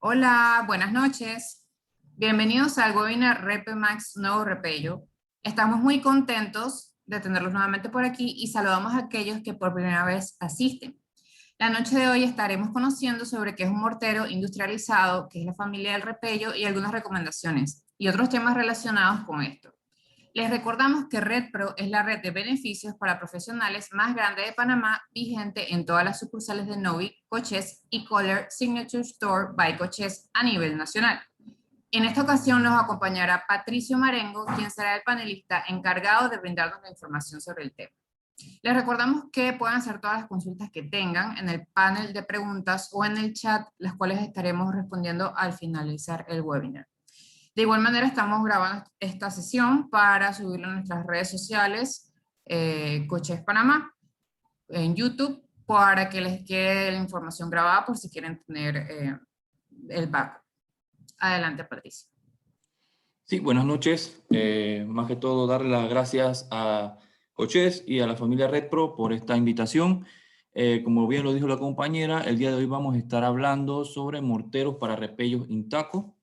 Hola, buenas noches. Bienvenidos al webinar RepeMax Nuevo Repello. Estamos muy contentos de tenerlos nuevamente por aquí y saludamos a aquellos que por primera vez asisten. La noche de hoy estaremos conociendo sobre qué es un mortero industrializado, qué es la familia del repello y algunas recomendaciones y otros temas relacionados con esto. Les recordamos que RedPro es la red de beneficios para profesionales más grande de Panamá, vigente en todas las sucursales de Novi, Cochés y Color Signature Store by Cochés a nivel nacional. En esta ocasión nos acompañará Patricio Marengo, quien será el panelista encargado de brindarnos la información sobre el tema. Les recordamos que pueden hacer todas las consultas que tengan en el panel de preguntas o en el chat, las cuales estaremos respondiendo al finalizar el webinar. De igual manera, estamos grabando esta sesión para subirla a nuestras redes sociales, Cochés Panamá, en YouTube, para que les quede la información grabada por si quieren tener el backup. Adelante, Patricia. Sí, buenas noches. Más que todo, darle las gracias a Cochés y a la familia RedPro por esta invitación. Como bien lo dijo la compañera, el día de hoy vamos a estar hablando sobre morteros para repellos Intaco.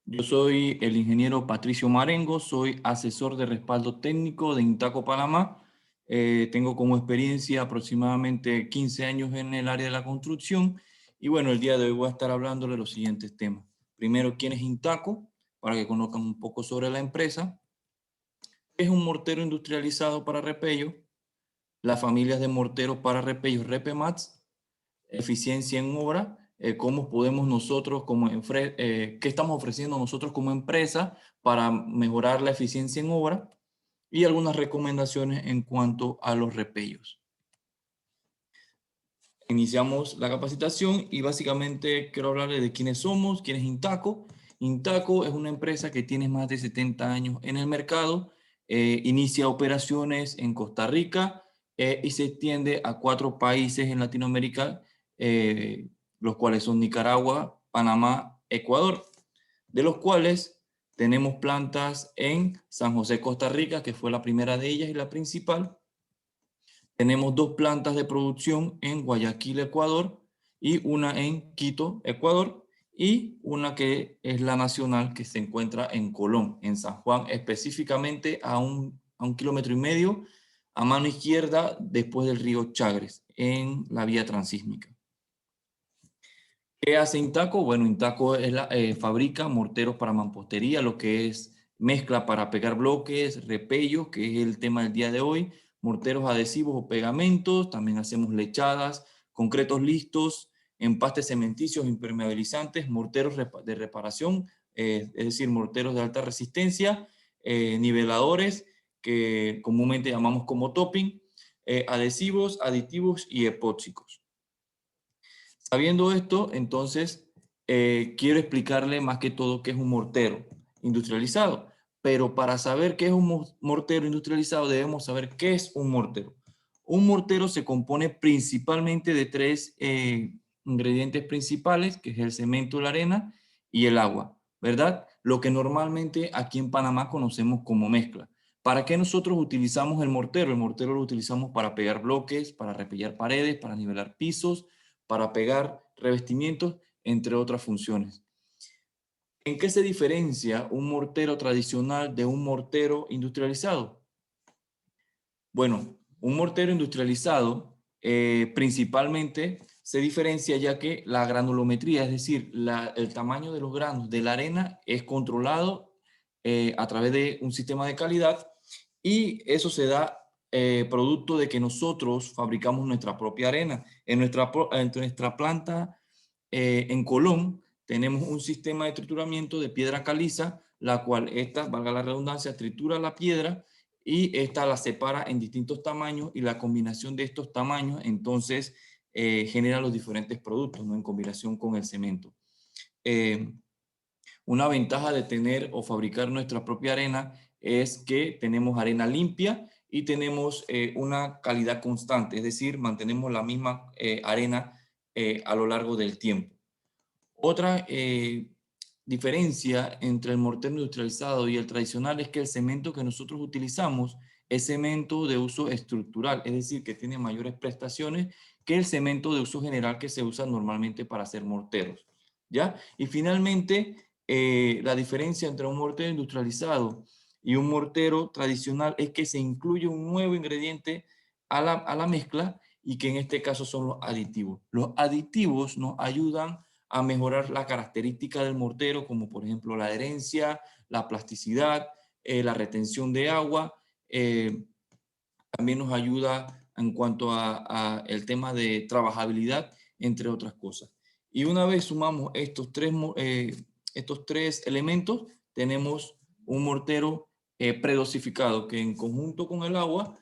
Yo soy el ingeniero Patricio Marengo, soy asesor de respaldo técnico de Intaco Panamá. Tengo como experiencia aproximadamente 15 años en el área de la construcción y bueno, el día de hoy voy a estar hablándole de los siguientes temas. Primero, ¿quién es Intaco? Para que conozcan un poco sobre la empresa. Es un mortero industrializado para repello, las familias de morteros para repellos RepeMax, eficiencia en obra, cómo podemos nosotros, qué estamos ofreciendo nosotros como empresa para mejorar la eficiencia en obra y algunas recomendaciones en cuanto a los repellos. Iniciamos la capacitación y básicamente quiero hablarles de quiénes somos, quién es Intaco. Intaco es una empresa que tiene más de 70 años en el mercado, inicia operaciones en Costa Rica y se extiende a 4 países en Latinoamérica, los cuales son Nicaragua, Panamá, Ecuador, de los cuales tenemos plantas en San José, Costa Rica, que fue la primera de ellas y la principal. Tenemos 2 plantas de producción en Guayaquil, Ecuador, y una en Quito, Ecuador, y una que es la nacional que se encuentra en Colón, en San Juan, específicamente a un kilómetro y medio a mano izquierda después del río Chagres, en la vía transísmica. ¿Qué hace Intaco? Bueno, Intaco fabrica morteros para mampostería, lo que es mezcla para pegar bloques, repellos, que es el tema del día de hoy, morteros adhesivos o pegamentos, también hacemos lechadas, concretos listos, empastes cementicios, impermeabilizantes, morteros de reparación, es decir, morteros de alta resistencia, niveladores, que comúnmente llamamos como topping, adhesivos, aditivos y epóxicos. Sabiendo esto, entonces, quiero explicarle más que todo qué es un mortero industrializado. Pero para saber qué es un mortero industrializado, debemos saber qué es un mortero. Un mortero se compone principalmente de 3 ingredientes principales, que es el cemento, la arena y el agua, ¿verdad? Lo que normalmente aquí en Panamá conocemos como mezcla. ¿Para qué nosotros utilizamos el mortero? El mortero lo utilizamos para pegar bloques, para repellar paredes, para nivelar pisos, para pegar revestimientos, entre otras funciones. ¿En qué se diferencia un mortero tradicional de un mortero industrializado? Bueno, un mortero industrializado principalmente se diferencia ya que la granulometría, es decir, el tamaño de los granos de la arena es controlado a través de un sistema de calidad y eso se da producto de que nosotros fabricamos nuestra propia arena. En nuestra planta en Colón tenemos un sistema de trituramiento de piedra caliza, la cual valga la redundancia, tritura la piedra y esta la separa en distintos tamaños y la combinación de estos tamaños entonces genera los diferentes productos, ¿no? En combinación con el cemento. Una ventaja de tener o fabricar nuestra propia arena es que tenemos arena limpia y tenemos una calidad constante, es decir, mantenemos la misma arena a lo largo del tiempo. Otra diferencia entre el mortero industrializado y el tradicional es que el cemento que nosotros utilizamos es cemento de uso estructural, es decir, que tiene mayores prestaciones que el cemento de uso general que se usa normalmente para hacer morteros, ¿ya? Y finalmente, la diferencia entre un mortero industrializado y un mortero tradicional es que se incluye un nuevo ingrediente a la mezcla y que en este caso son los aditivos. Los aditivos nos ayudan a mejorar la característica del mortero, como por ejemplo la adherencia, la plasticidad, la retención de agua. También nos ayuda en cuanto a el tema de trabajabilidad, entre otras cosas. Y una vez sumamos estos tres elementos, tenemos un mortero predosificado que en conjunto con el agua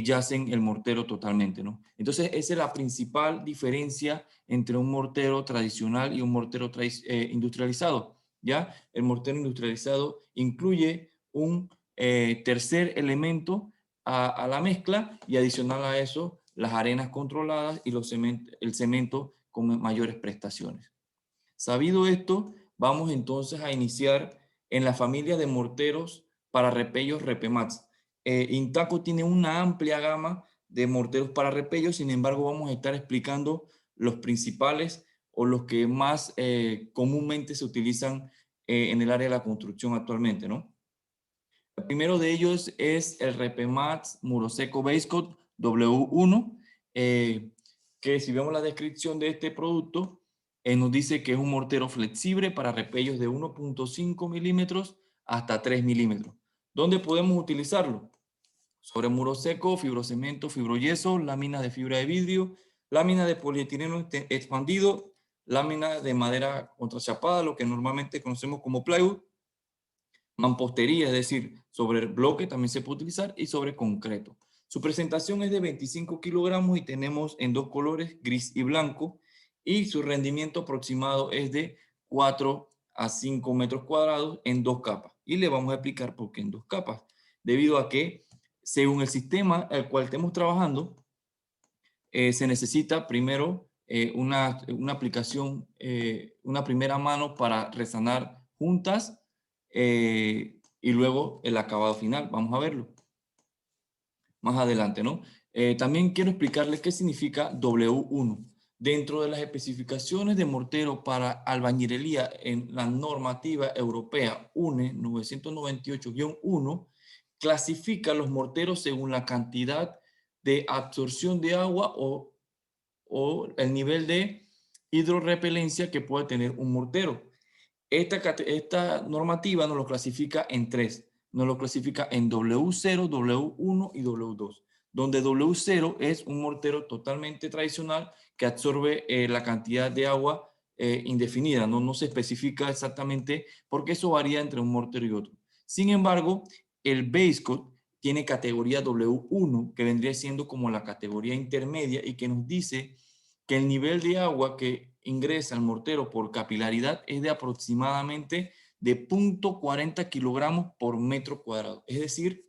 ya hacen el mortero totalmente, ¿no? Entonces, esa es la principal diferencia entre un mortero tradicional y un mortero industrializado, ¿ya? El mortero industrializado incluye un tercer elemento a la mezcla y adicional a eso, las arenas controladas y el cemento con mayores prestaciones. Sabido esto, vamos entonces a iniciar en la familia de morteros para repellos Repemax. Intaco tiene una amplia gama de morteros para repellos, sin embargo vamos a estar explicando los principales o los que más comúnmente se utilizan en el área de la construcción actualmente, ¿no? El primero de ellos es el Repemax Muroseco Basecoat W1, que si vemos la descripción de este producto, nos dice que es un mortero flexible para repellos de 1.5 milímetros hasta 3 milímetros. ¿Dónde podemos utilizarlo? Sobre muro seco, fibrocemento, fibroyeso, láminas de fibra de vidrio, láminas de polietileno expandido, láminas de madera contrachapada, lo que normalmente conocemos como plywood, mampostería, es decir, sobre el bloque también se puede utilizar y sobre concreto. Su presentación es de 25 kilogramos y tenemos en dos colores, gris y blanco, y su rendimiento aproximado es de 4 a 5 metros cuadrados en dos capas. Y le vamos a explicar por qué en dos capas. Debido a que, según el sistema al cual estemos trabajando, se necesita primero una aplicación, una primera mano para resanar juntas y luego el acabado final. Vamos a verlo más adelante, ¿no? También quiero explicarles qué significa W1. Dentro de las especificaciones de mortero para albañilería en la normativa europea UNE 998-1, clasifica los morteros según la cantidad de absorción de agua o el nivel de hidrorrepelencia que puede tener un mortero. Esta normativa nos lo clasifica en tres. Nos lo clasifica en W0, W1 y W2. Donde W0 es un mortero totalmente tradicional que absorbe la cantidad de agua indefinida. No se especifica exactamente porque eso varía entre un mortero y otro. Sin embargo, el Basecoat tiene categoría W1, que vendría siendo como la categoría intermedia y que nos dice que el nivel de agua que ingresa al mortero por capilaridad es de aproximadamente de 0.40 kilogramos por metro cuadrado. Es decir,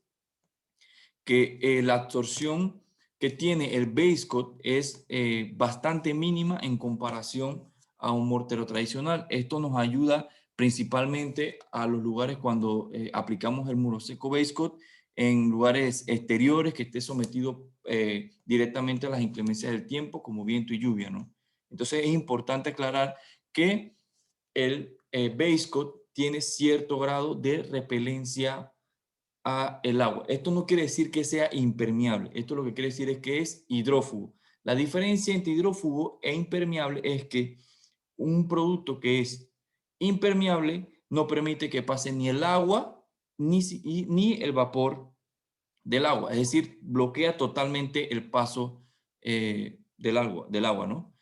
que la absorción que tiene el Basecoat es bastante mínima en comparación a un mortero tradicional. Esto nos ayuda principalmente a los lugares cuando aplicamos el muro seco Basecoat en lugares exteriores que esté sometido directamente a las inclemencias del tiempo como viento y lluvia, ¿no? Entonces es importante aclarar que el Basecoat tiene cierto grado de repelencia a el agua. Esto no quiere decir que sea impermeable. Esto lo que quiere decir es que es hidrófugo. La diferencia entre hidrófugo e impermeable es que un producto que es impermeable no permite que pase ni el agua ni el vapor del agua. Es decir, bloquea totalmente el paso del agua, ¿no?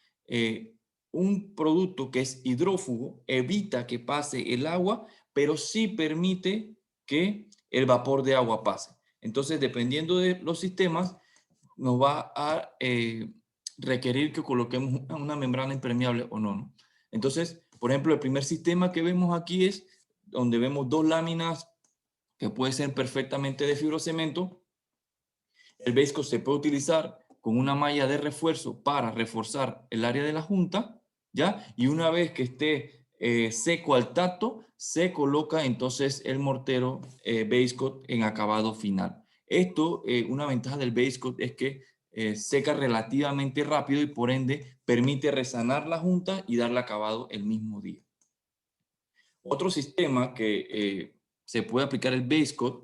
Un producto que es hidrófugo evita que pase el agua, pero sí permite que el vapor de agua pase. Entonces, dependiendo de los sistemas, nos va a requerir que coloquemos una membrana impermeable o no, ¿no? Entonces, por ejemplo, el primer sistema que vemos aquí es donde vemos dos láminas que pueden ser perfectamente de fibrocemento. El Basecoat se puede utilizar con una malla de refuerzo para reforzar el área de la junta, ¿ya? Y una vez que esté seco al tacto, se coloca entonces el mortero Basecoat en acabado final. Esto, una ventaja del base coat es que seca relativamente rápido y por ende permite resanar la junta y darle acabado el mismo día. Otro sistema que se puede aplicar el base coat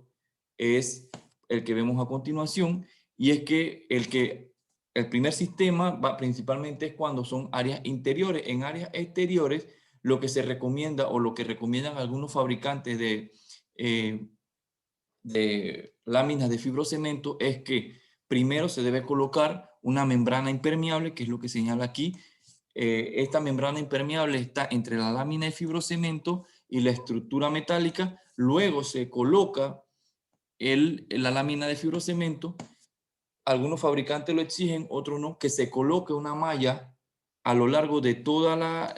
es el que vemos a continuación, y es que el primer sistema va principalmente es cuando son áreas interiores. En áreas exteriores, lo que se recomienda o lo que recomiendan algunos fabricantes de láminas de fibrocemento es que primero se debe colocar una membrana impermeable, que es lo que señala aquí. Esta membrana impermeable está entre la lámina de fibrocemento y la estructura metálica. Luego se coloca la lámina de fibrocemento. Algunos fabricantes lo exigen, otros no, que se coloque una malla a lo largo de toda la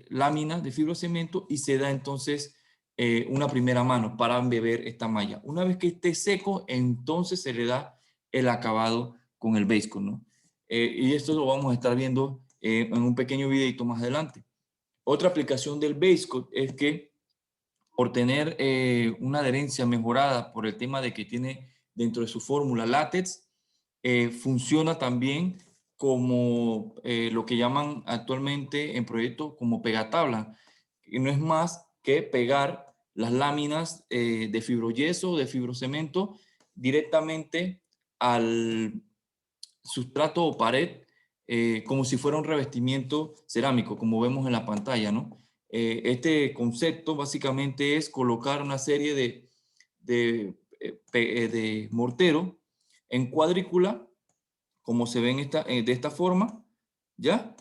lámina de fibrocemento y se da entonces una primera mano para embeber esta malla. Una vez que esté seco, entonces se le da el acabado con el base coat, ¿no? Y esto lo vamos a estar viendo en un pequeño videito más adelante. Otra aplicación del base coat es que por tener una adherencia mejorada por el tema de que tiene dentro de su fórmula látex, funciona también como lo que llaman actualmente en proyectos como pegatabla, y no es más que pegar las láminas de fibroyeso o de fibrocemento directamente al sustrato o pared, como si fuera un revestimiento cerámico, como vemos en la pantalla, ¿no? Este concepto básicamente es colocar una serie de mortero en cuadrícula, como se ve de esta forma, ¿ya?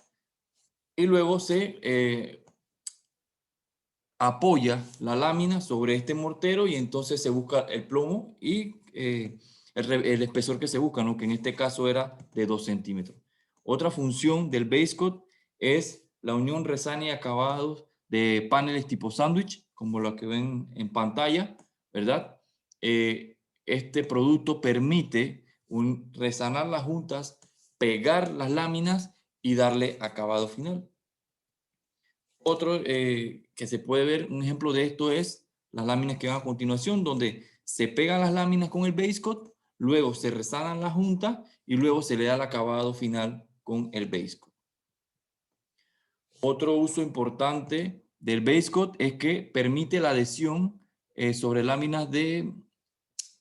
Y luego se apoya la lámina sobre este mortero y entonces se busca el plomo y el espesor que se busca, ¿no? Que en este caso era de 2 centímetros. Otra función del base coat es la unión, resana y acabados de paneles tipo sándwich, como lo que ven en pantalla, ¿verdad? Este producto permite resanar las juntas, pegar las láminas y darle acabado final. Otro que se puede ver, un ejemplo de esto es las láminas que van a continuación, donde se pegan las láminas con el base coat, luego se resanan las juntas y luego se le da el acabado final con el base coat. Otro uso importante del base coat es que permite la adhesión sobre láminas de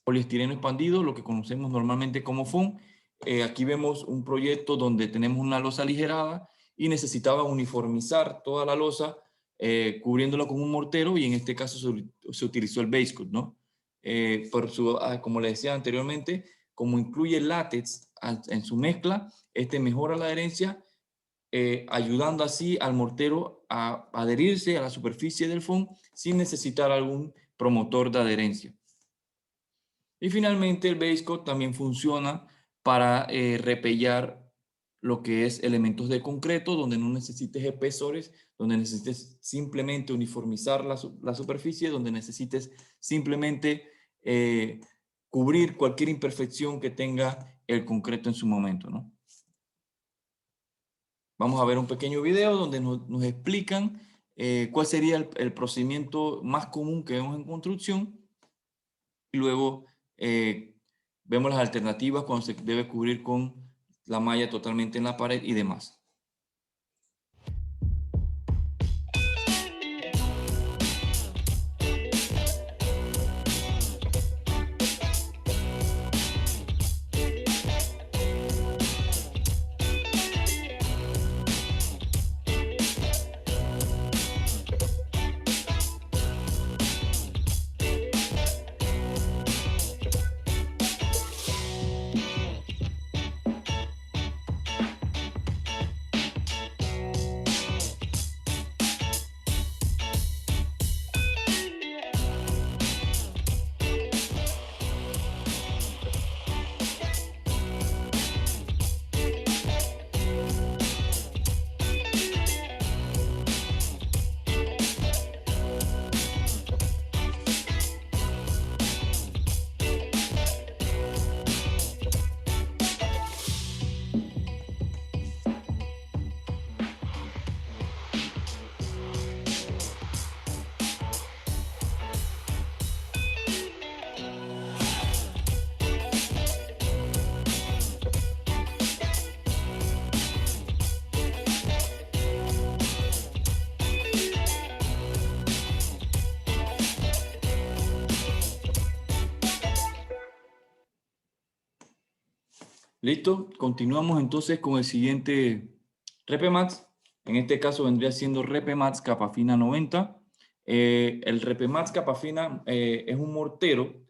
poliestireno expandido, lo que conocemos normalmente como foam. Aquí vemos un proyecto donde tenemos una losa aligerada y necesitaba uniformizar toda la losa cubriéndolo con un mortero, y en este caso se utilizó el base coat, ¿no? Como les decía anteriormente, como incluye látex en su mezcla, este mejora la adherencia, ayudando así al mortero a adherirse a la superficie del foam sin necesitar algún promotor de adherencia. Y finalmente el base coat también funciona para repellar lo que es elementos de concreto, donde no necesites espesores, donde necesites simplemente uniformizar la superficie, donde necesites simplemente cubrir cualquier imperfección que tenga el concreto en su momento, ¿no? Vamos a ver un pequeño video donde nos explican cuál sería el procedimiento más común que vemos en construcción, y luego vemos las alternativas cuando se debe cubrir con la malla totalmente en la pared y demás. ¿Listo? Continuamos entonces con el siguiente RepMax. En este caso vendría siendo RepMax Capafina 90. El RepMax Capafina es un mortero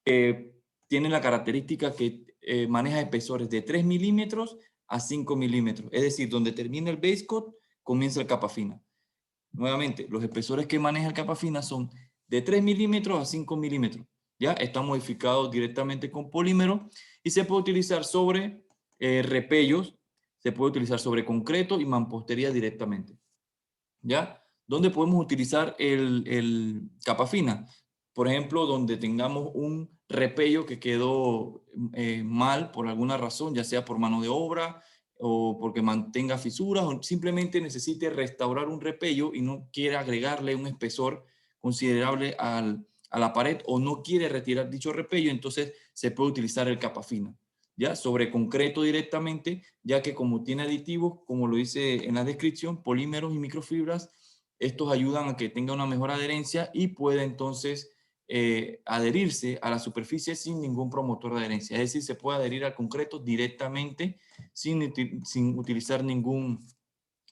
que tiene la característica que maneja espesores de 3 milímetros a 5 milímetros. Es decir, donde termina el base coat, comienza el Capafina. Nuevamente, los espesores que maneja el Capafina son de 3 milímetros a 5 milímetros. ¿Ya? Está modificado directamente con polímero y se puede utilizar sobre repellos, se puede utilizar sobre concreto y mampostería directamente. ¿Ya? ¿Dónde podemos utilizar el Capafina? Por ejemplo, donde tengamos un repello que quedó mal por alguna razón, ya sea por mano de obra o porque mantenga fisuras o simplemente necesite restaurar un repello y no quiere agregarle un espesor considerable a la pared o no quiere retirar dicho repello, entonces se puede utilizar el Capafina, ¿ya? Sobre concreto directamente, ya que como tiene aditivos, como lo dice en la descripción, polímeros y microfibras, estos ayudan a que tenga una mejor adherencia y pueda entonces adherirse a la superficie sin ningún promotor de adherencia. Es decir, se puede adherir al concreto directamente sin utilizar ningún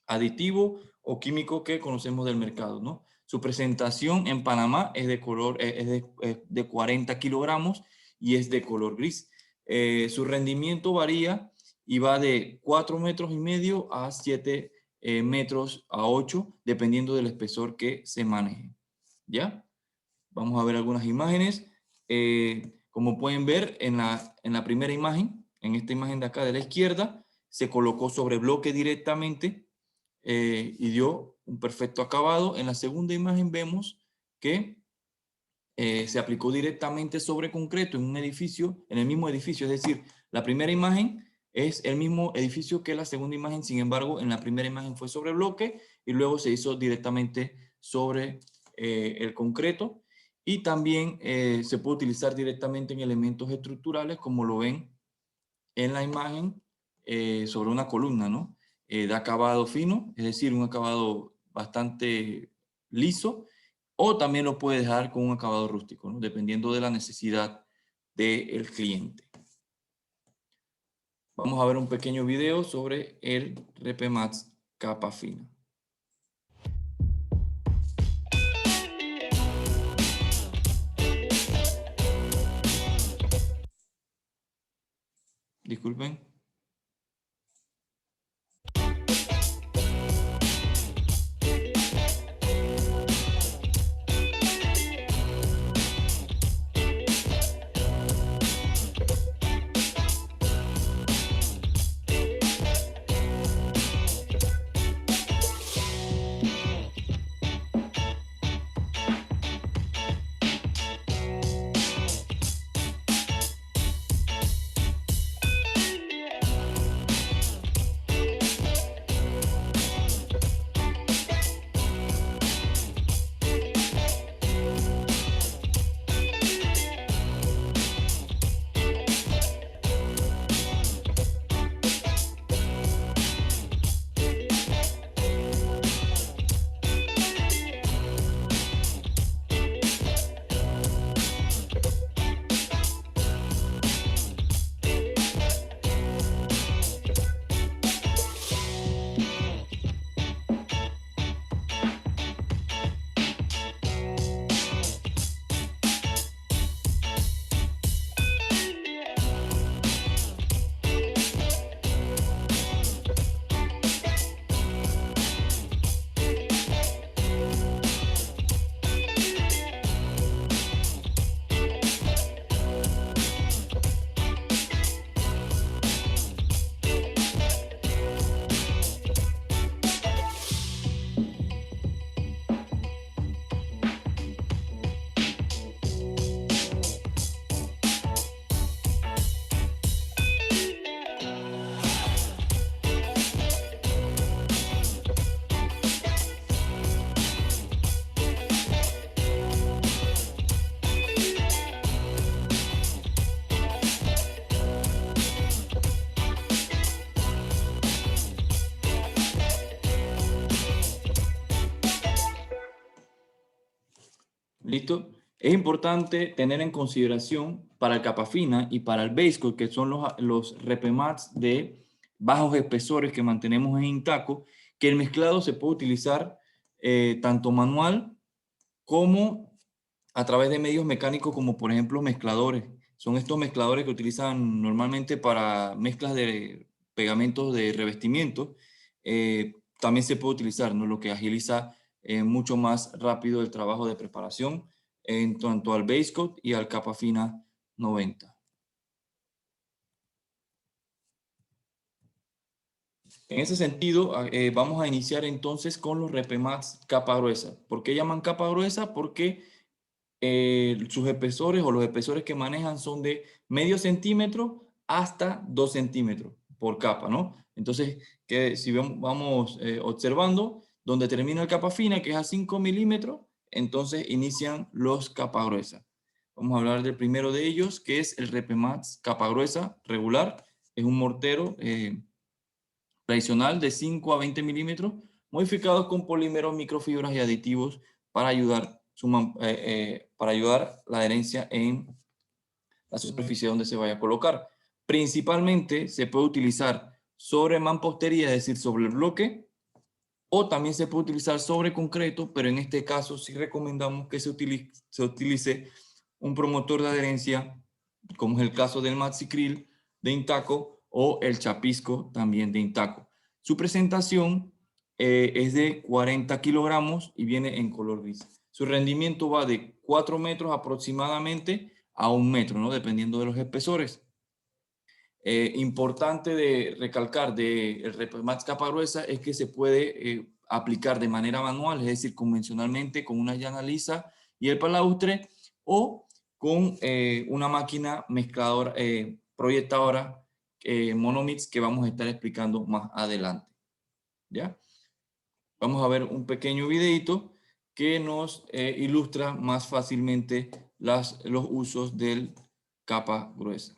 aditivo o químico que conocemos del mercado, ¿no? Su presentación en Panamá es de color, es de 40 kilogramos y es de color gris. Su rendimiento varía y va de 4,5 metros a 7 metros a 8, dependiendo del espesor que se maneje. ¿Ya? Vamos a ver algunas imágenes. Como pueden ver en la primera imagen, en esta imagen de acá de la izquierda, se colocó sobre bloque directamente y dio un perfecto acabado. En la segunda imagen vemos que se aplicó directamente sobre concreto en un edificio, en el mismo edificio. Es decir, la primera imagen es el mismo edificio que la segunda imagen, sin embargo, en la primera imagen fue sobre bloque y luego se hizo directamente sobre el concreto. Y también se puede utilizar directamente en elementos estructurales, como lo ven en la imagen, sobre una columna, ¿no? De acabado fino, es decir, un acabado bastante liso, o también lo puede dejar con un acabado rústico, ¿no? Dependiendo de la necesidad del cliente. Vamos a ver un pequeño video sobre el RepMax capa fina. Disculpen. ¿Listo? Es importante tener en consideración para el capa fina y para el base coat, que son los repemats de bajos espesores que mantenemos en Intaco, que el mezclado se puede utilizar tanto manual como a través de medios mecánicos, como por ejemplo mezcladores. Son estos mezcladores que utilizan normalmente para mezclas de pegamentos de revestimiento. También se puede utilizar, ¿no? Lo que agiliza mucho más rápido el trabajo de preparación en cuanto al base coat y al capa fina 90. En ese sentido, vamos a iniciar entonces con los repemats capa gruesa. ¿Por qué llaman capa gruesa? Porque sus espesores o los espesores que manejan son de medio centímetro hasta 2 centímetros por capa, ¿no? Entonces, que si vamos observando, donde termina el capa fina, que es a 5 milímetros, entonces inician los capa gruesa. Vamos a hablar del primero de ellos, que es el Repemax capa gruesa regular. Es un mortero tradicional de 5 a 20 milímetros, modificados con polímeros, microfibras y aditivos para ayudar, para ayudar la adherencia en la superficie donde se vaya a colocar. Principalmente se puede utilizar sobre mampostería, es decir, sobre el bloque, o también se puede utilizar sobre concreto, pero en este caso sí recomendamos que se utilice un promotor de adherencia, como es el caso del Maxicril de Intaco o el Chapisco también de Intaco. Su presentación es de 40 kilogramos y viene en color gris. Su rendimiento va de 4 metros aproximadamente a 1 metro, ¿no? Dependiendo de los espesores. Importante de recalcar del Repemax capa gruesa es que se puede aplicar de manera manual, es decir, convencionalmente con una llana lisa y el palaustre, o con una máquina mezcladora, proyectadora Monomix, que vamos a estar explicando más adelante. ¿Ya? Vamos a ver un pequeño videito que nos ilustra más fácilmente los usos del capa gruesa.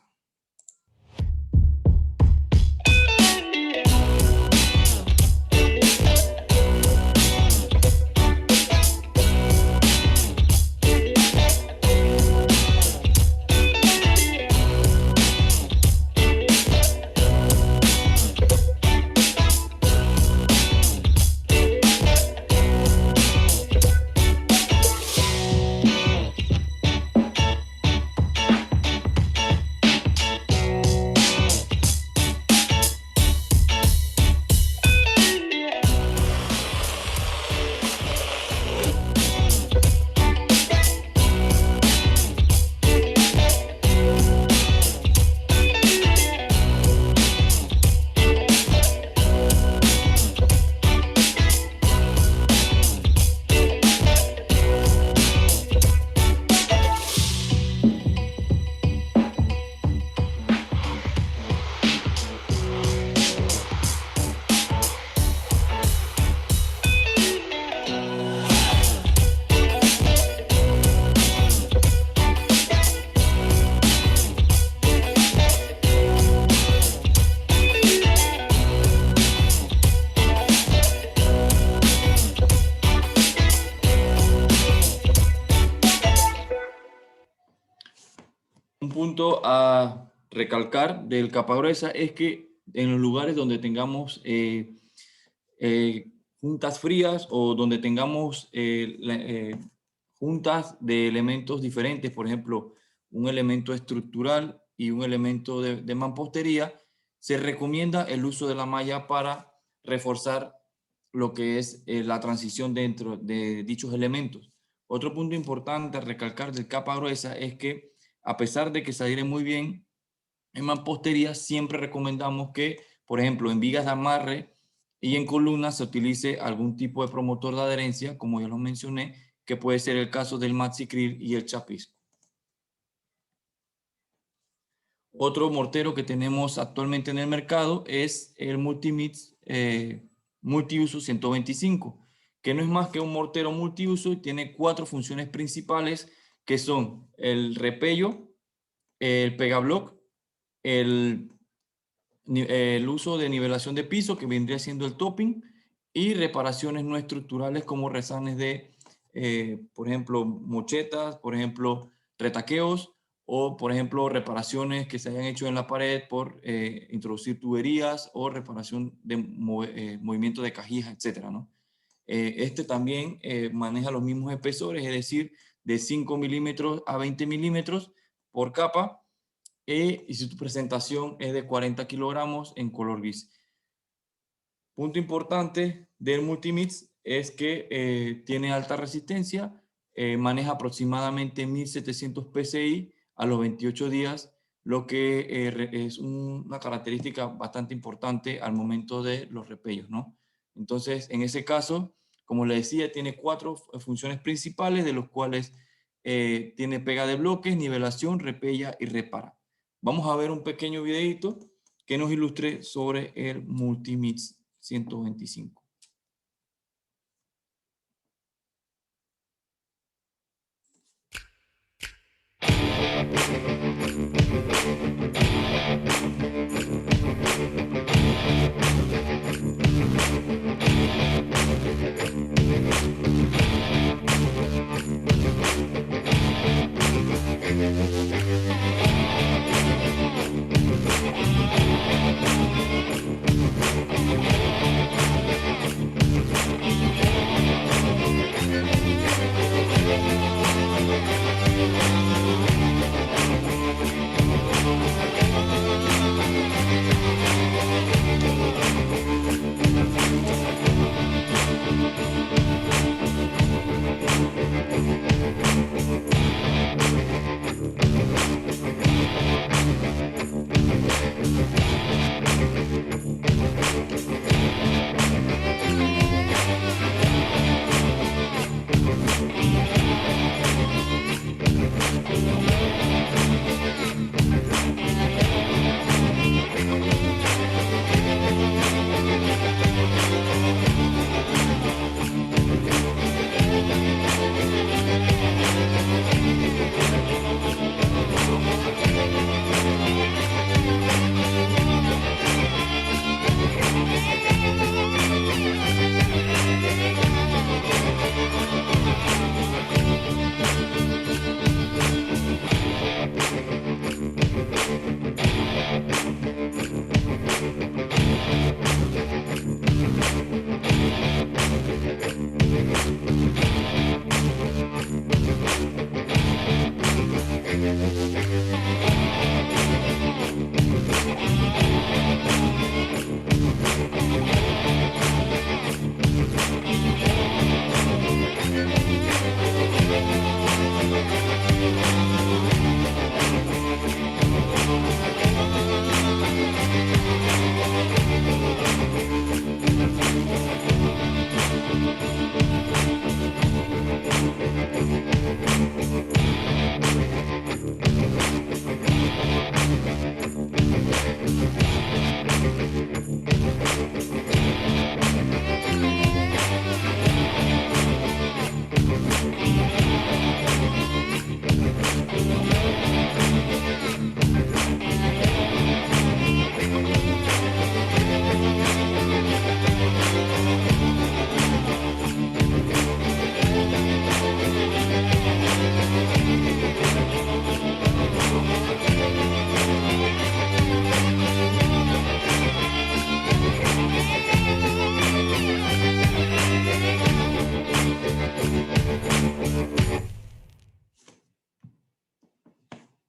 Un punto a recalcar del capa gruesa es que en los lugares donde tengamos juntas frías o donde tengamos juntas de elementos diferentes, por ejemplo, un elemento estructural y un elemento de mampostería, se recomienda el uso de la malla para reforzar lo que es la transición dentro de dichos elementos. Otro punto importante a recalcar del capa gruesa es que, a pesar de que se adhiere muy bien en mampostería, siempre recomendamos que, por ejemplo, en vigas de amarre y en columnas se utilice algún tipo de promotor de adherencia, como ya lo mencioné, que puede ser el caso del Maxicril y el Chapisco. Otro mortero que tenemos actualmente en el mercado es el Multimix Multiuso 125, que no es más que un mortero multiuso y tiene 4 funciones principales, que son el repello, el pegablock, el uso de nivelación de piso, que vendría siendo el topping, y reparaciones no estructurales como rezanes de por ejemplo, mochetas, por ejemplo, retaqueos, o por ejemplo, reparaciones que se hayan hecho en la pared por introducir tuberías o reparación de movimiento de cajijas, etcétera, ¿no? Este también maneja los mismos espesores, es decir, de 5 milímetros a 20 milímetros por capa, y si tu presentación es de 40 kilogramos en color gris. Punto importante del Multimix es que tiene alta resistencia, maneja aproximadamente 1700 PSI a los 28 días, lo que es una característica bastante importante al momento de los repellos, ¿no? Entonces, en ese caso, como le decía, tiene 4 funciones principales, de los cuales tiene pega de bloques, nivelación, repella y repara. Vamos a ver un pequeño videito que nos ilustre sobre el Multimix 125.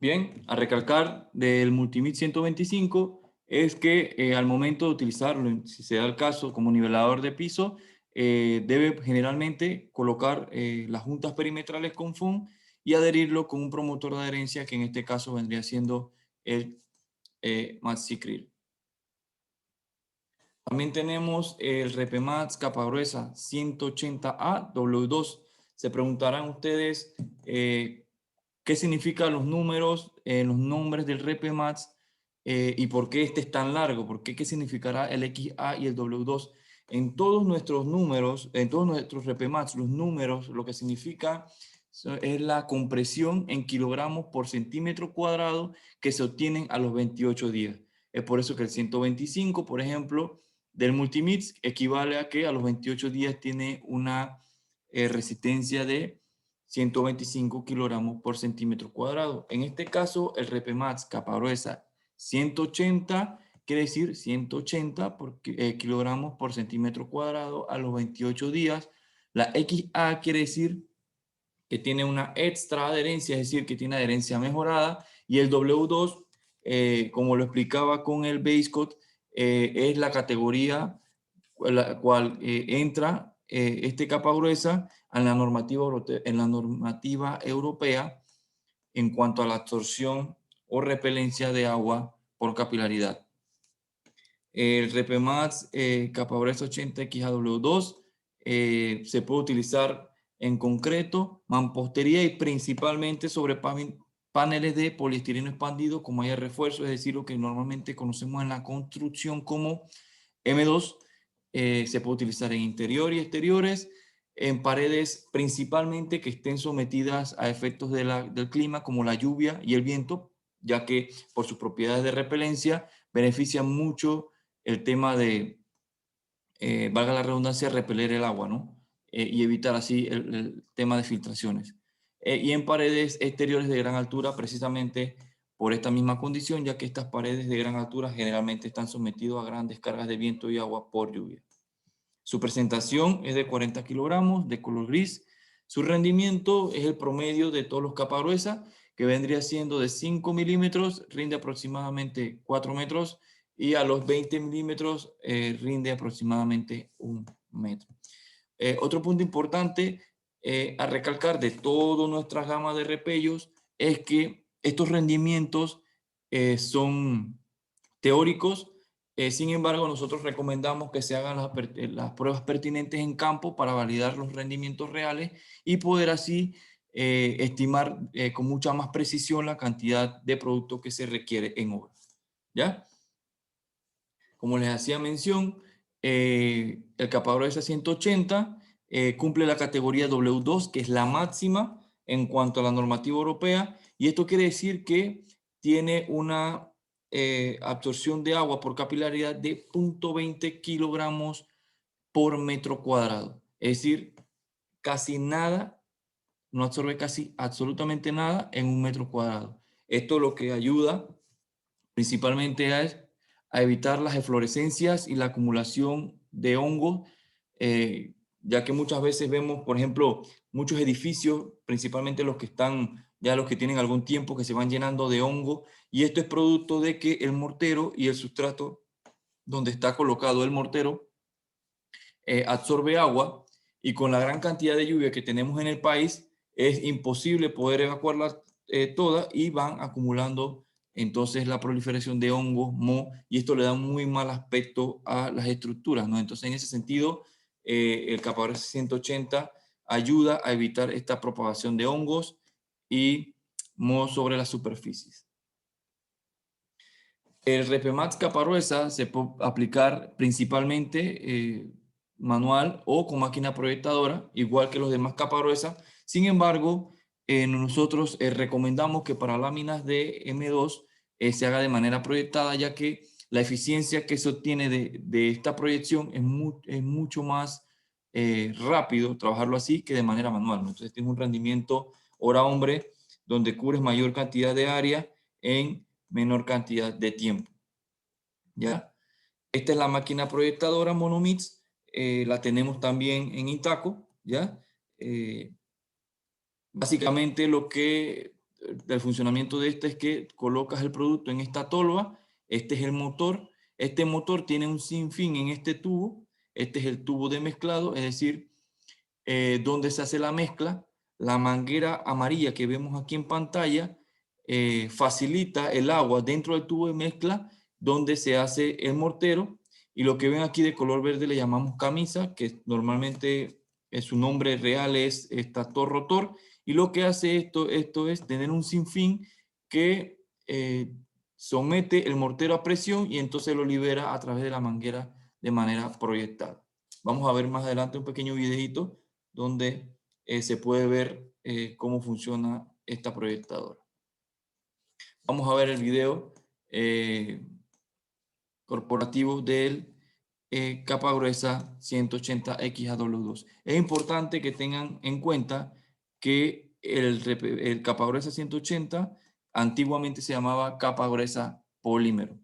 Bien, a recalcar del Multimix 125 es que al momento de utilizarlo, si se da el caso como nivelador de piso, debe generalmente colocar las juntas perimetrales con foam y adherirlo con un promotor de adherencia, que en este caso vendría siendo el Maxicril. También tenemos el Repemax capa gruesa 180A W2. Se preguntarán ustedes qué significan los números, los nombres del Repemax, y por qué este es tan largo, qué significará el XA y el W2. En todos nuestros números, en todos nuestros Repemax, los números, lo que significa es la compresión en kilogramos por centímetro cuadrado que se obtienen a los 28 días. Es por eso que el 125, por ejemplo, del Multimix equivale a que a los 28 días tiene una resistencia de 125 kilogramos por centímetro cuadrado. En este caso, el RPMAX capa gruesa 180, quiere decir 180 kilogramos por centímetro cuadrado a los 28 días. La XA quiere decir que tiene una extra adherencia, es decir, que tiene adherencia mejorada, y el W2, como lo explicaba con el BaseCoat, es la categoría la cual entra este capa gruesa en la normativa europea en cuanto a la absorción o repelencia de agua por capilaridad. El RPMAX capa gruesa 80XAW2 se puede utilizar en concreto, mampostería y principalmente sobre paneles de poliestireno expandido como haya refuerzo, es decir, lo que normalmente conocemos en la construcción como M2. Se puede utilizar en interior y exteriores, en paredes principalmente que estén sometidas a efectos del clima como la lluvia y el viento, ya que por sus propiedades de repelencia benefician mucho el tema de, valga la redundancia, repeler el agua, ¿no? Y evitar así el tema de filtraciones. Y en paredes exteriores de gran altura, precisamente por esta misma condición, ya que estas paredes de gran altura generalmente están sometidas a grandes cargas de viento y agua por lluvia. Su presentación es de 40 kilogramos, de color gris. Su rendimiento es el promedio de todos los capas gruesas, que vendría siendo de 5 milímetros, rinde aproximadamente 4 metros, y a los 20 milímetros rinde aproximadamente 1 metro. Otro punto importante a recalcar de toda nuestra gama de repellos es que estos rendimientos son teóricos. Sin embargo, nosotros recomendamos que se hagan las pruebas pertinentes en campo para validar los rendimientos reales y poder así estimar con mucha más precisión la cantidad de producto que se requiere en obra. ¿Ya? Como les hacía mención, el capa gruesa 180 cumple la categoría W2, que es la máxima en cuanto a la normativa europea, y esto quiere decir que tiene una absorción de agua por capilaridad de 0.20 kilogramos por metro cuadrado. Es decir, casi nada, no absorbe casi absolutamente nada en 1 metro cuadrado. Esto lo que ayuda principalmente a evitar las eflorescencias y la acumulación de hongos, ya que muchas veces vemos, por ejemplo, muchos edificios, principalmente los que están, ya los que tienen algún tiempo, que se van llenando de hongo, y esto es producto de que el mortero y el sustrato donde está colocado el mortero absorbe agua, y con la gran cantidad de lluvia que tenemos en el país, es imposible poder evacuarla toda, y van acumulando entonces la proliferación de hongos, moho, y esto le da un muy mal aspecto a las estructuras, ¿no? Entonces, en ese sentido, el capa gruesa 180 ayuda a evitar esta propagación de hongos y moho sobre las superficies. El RPMAX capa gruesa se puede aplicar principalmente manual o con máquina proyectadora, igual que los demás capas gruesas. Sin embargo, nosotros recomendamos que para láminas de M2 se haga de manera proyectada, ya que la eficiencia que se obtiene de esta proyección es mucho más rápido trabajarlo así que de manera manual, ¿no? Entonces tiene un rendimiento hora-hombre donde cubres mayor cantidad de área en menor cantidad de tiempo. ¿Ya? Esta es la máquina proyectadora Monomix, la tenemos también en Intaco, ¿ya? Básicamente el funcionamiento de esta es que colocas el producto en esta tolva, este es el motor, este motor tiene un sinfín en este tubo, este es el tubo de mezclado, es decir, donde se hace la mezcla. La manguera amarilla que vemos aquí en pantalla facilita el agua dentro del tubo de mezcla donde se hace el mortero, y lo que ven aquí de color verde le llamamos camisa, que normalmente su nombre real es estator rotor, y lo que hace esto es tener un sinfín que somete el mortero a presión y entonces lo libera a través de la manguera de manera proyectada. Vamos a ver más adelante un pequeño videito donde se puede ver cómo funciona esta proyectadora. Vamos a ver el video corporativo del capa gruesa 180 XAW2. Es importante que tengan en cuenta que el capa gruesa 180 antiguamente se llamaba capa gruesa polímero.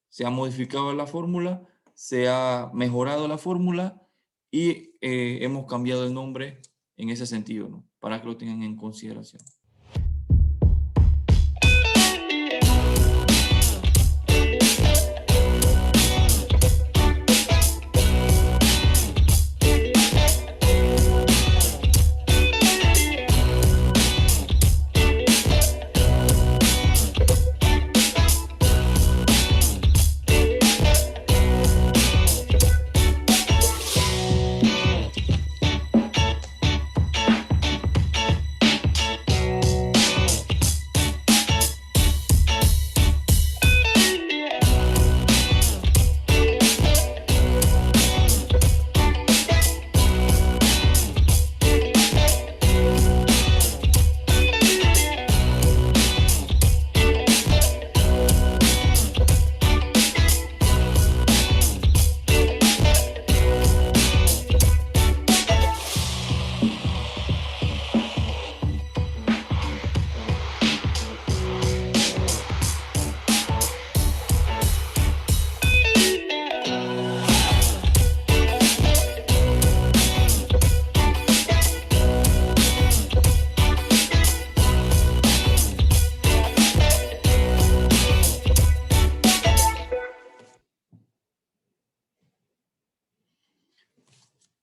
Se ha modificado la fórmula, se ha mejorado la fórmula y hemos cambiado el nombre en ese sentido, ¿no? Para que lo tengan en consideración.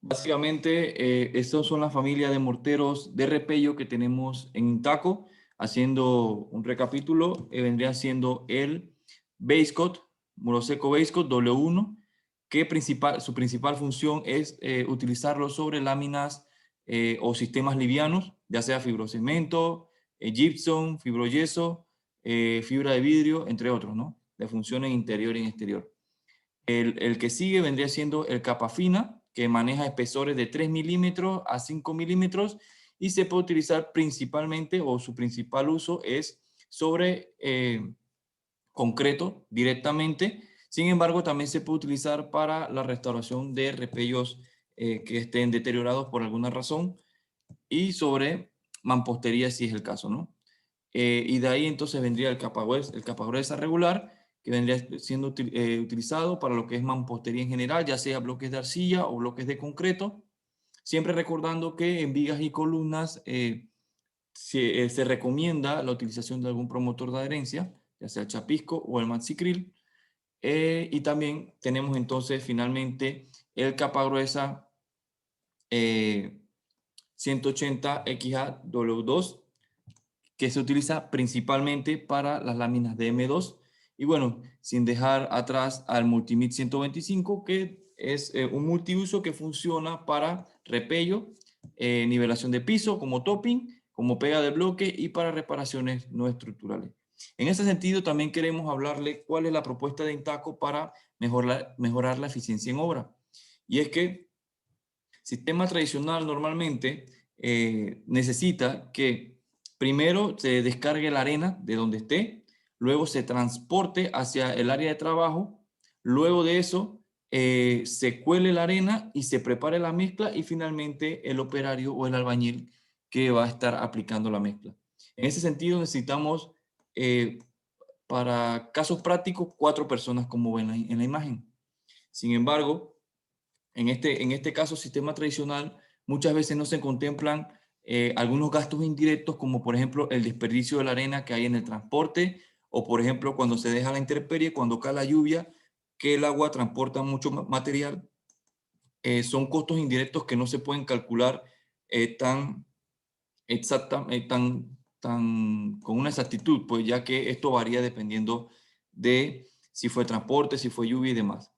Básicamente, estos son la familia de morteros de repello que tenemos en Intaco. Haciendo un recapítulo, vendría siendo el Basecoat, Muroseco Basecoat W1, que su principal función es utilizarlo sobre láminas o sistemas livianos, ya sea fibrocemento, gypsum, fibroyeso, fibra de vidrio, entre otros, ¿no? De funciones interior y exterior. El que sigue vendría siendo el capa fina, que maneja espesores de 3 milímetros a 5 milímetros y se puede utilizar principalmente, o su principal uso es sobre concreto directamente. Sin embargo, también se puede utilizar para la restauración de repellos que estén deteriorados por alguna razón y sobre mampostería si es el caso, ¿no? Y de ahí entonces vendría el capa gruesa regular, que vendría siendo utilizado para lo que es mampostería en general, ya sea bloques de arcilla o bloques de concreto, siempre recordando que en vigas y columnas se recomienda la utilización de algún promotor de adherencia, ya sea el chapisco o el maxicril, y también tenemos entonces finalmente el capa gruesa 180 XAW2, que se utiliza principalmente para las láminas de M2. Y bueno, sin dejar atrás al Multimit 125, que es un multiuso que funciona para repello, nivelación de piso como topping, como pega de bloque y para reparaciones no estructurales. En ese sentido, también queremos hablarle cuál es la propuesta de Intaco para mejorar la eficiencia en obra. Y es que sistema tradicional normalmente necesita que primero se descargue la arena de donde esté, luego se transporte hacia el área de trabajo, luego de eso se cuele la arena y se prepare la mezcla y finalmente el operario o el albañil que va a estar aplicando la mezcla. En ese sentido necesitamos, para casos prácticos, 4 personas como ven en la imagen. Sin embargo, en este caso, sistema tradicional, muchas veces no se contemplan algunos gastos indirectos, como por ejemplo el desperdicio de la arena que hay en el transporte, o por ejemplo cuando se deja la intemperie, cuando cae la lluvia, que el agua transporta mucho material. Son costos indirectos que no se pueden calcular tan exacta, con una exactitud, pues ya que esto varía dependiendo de si fue transporte, si fue lluvia y demás.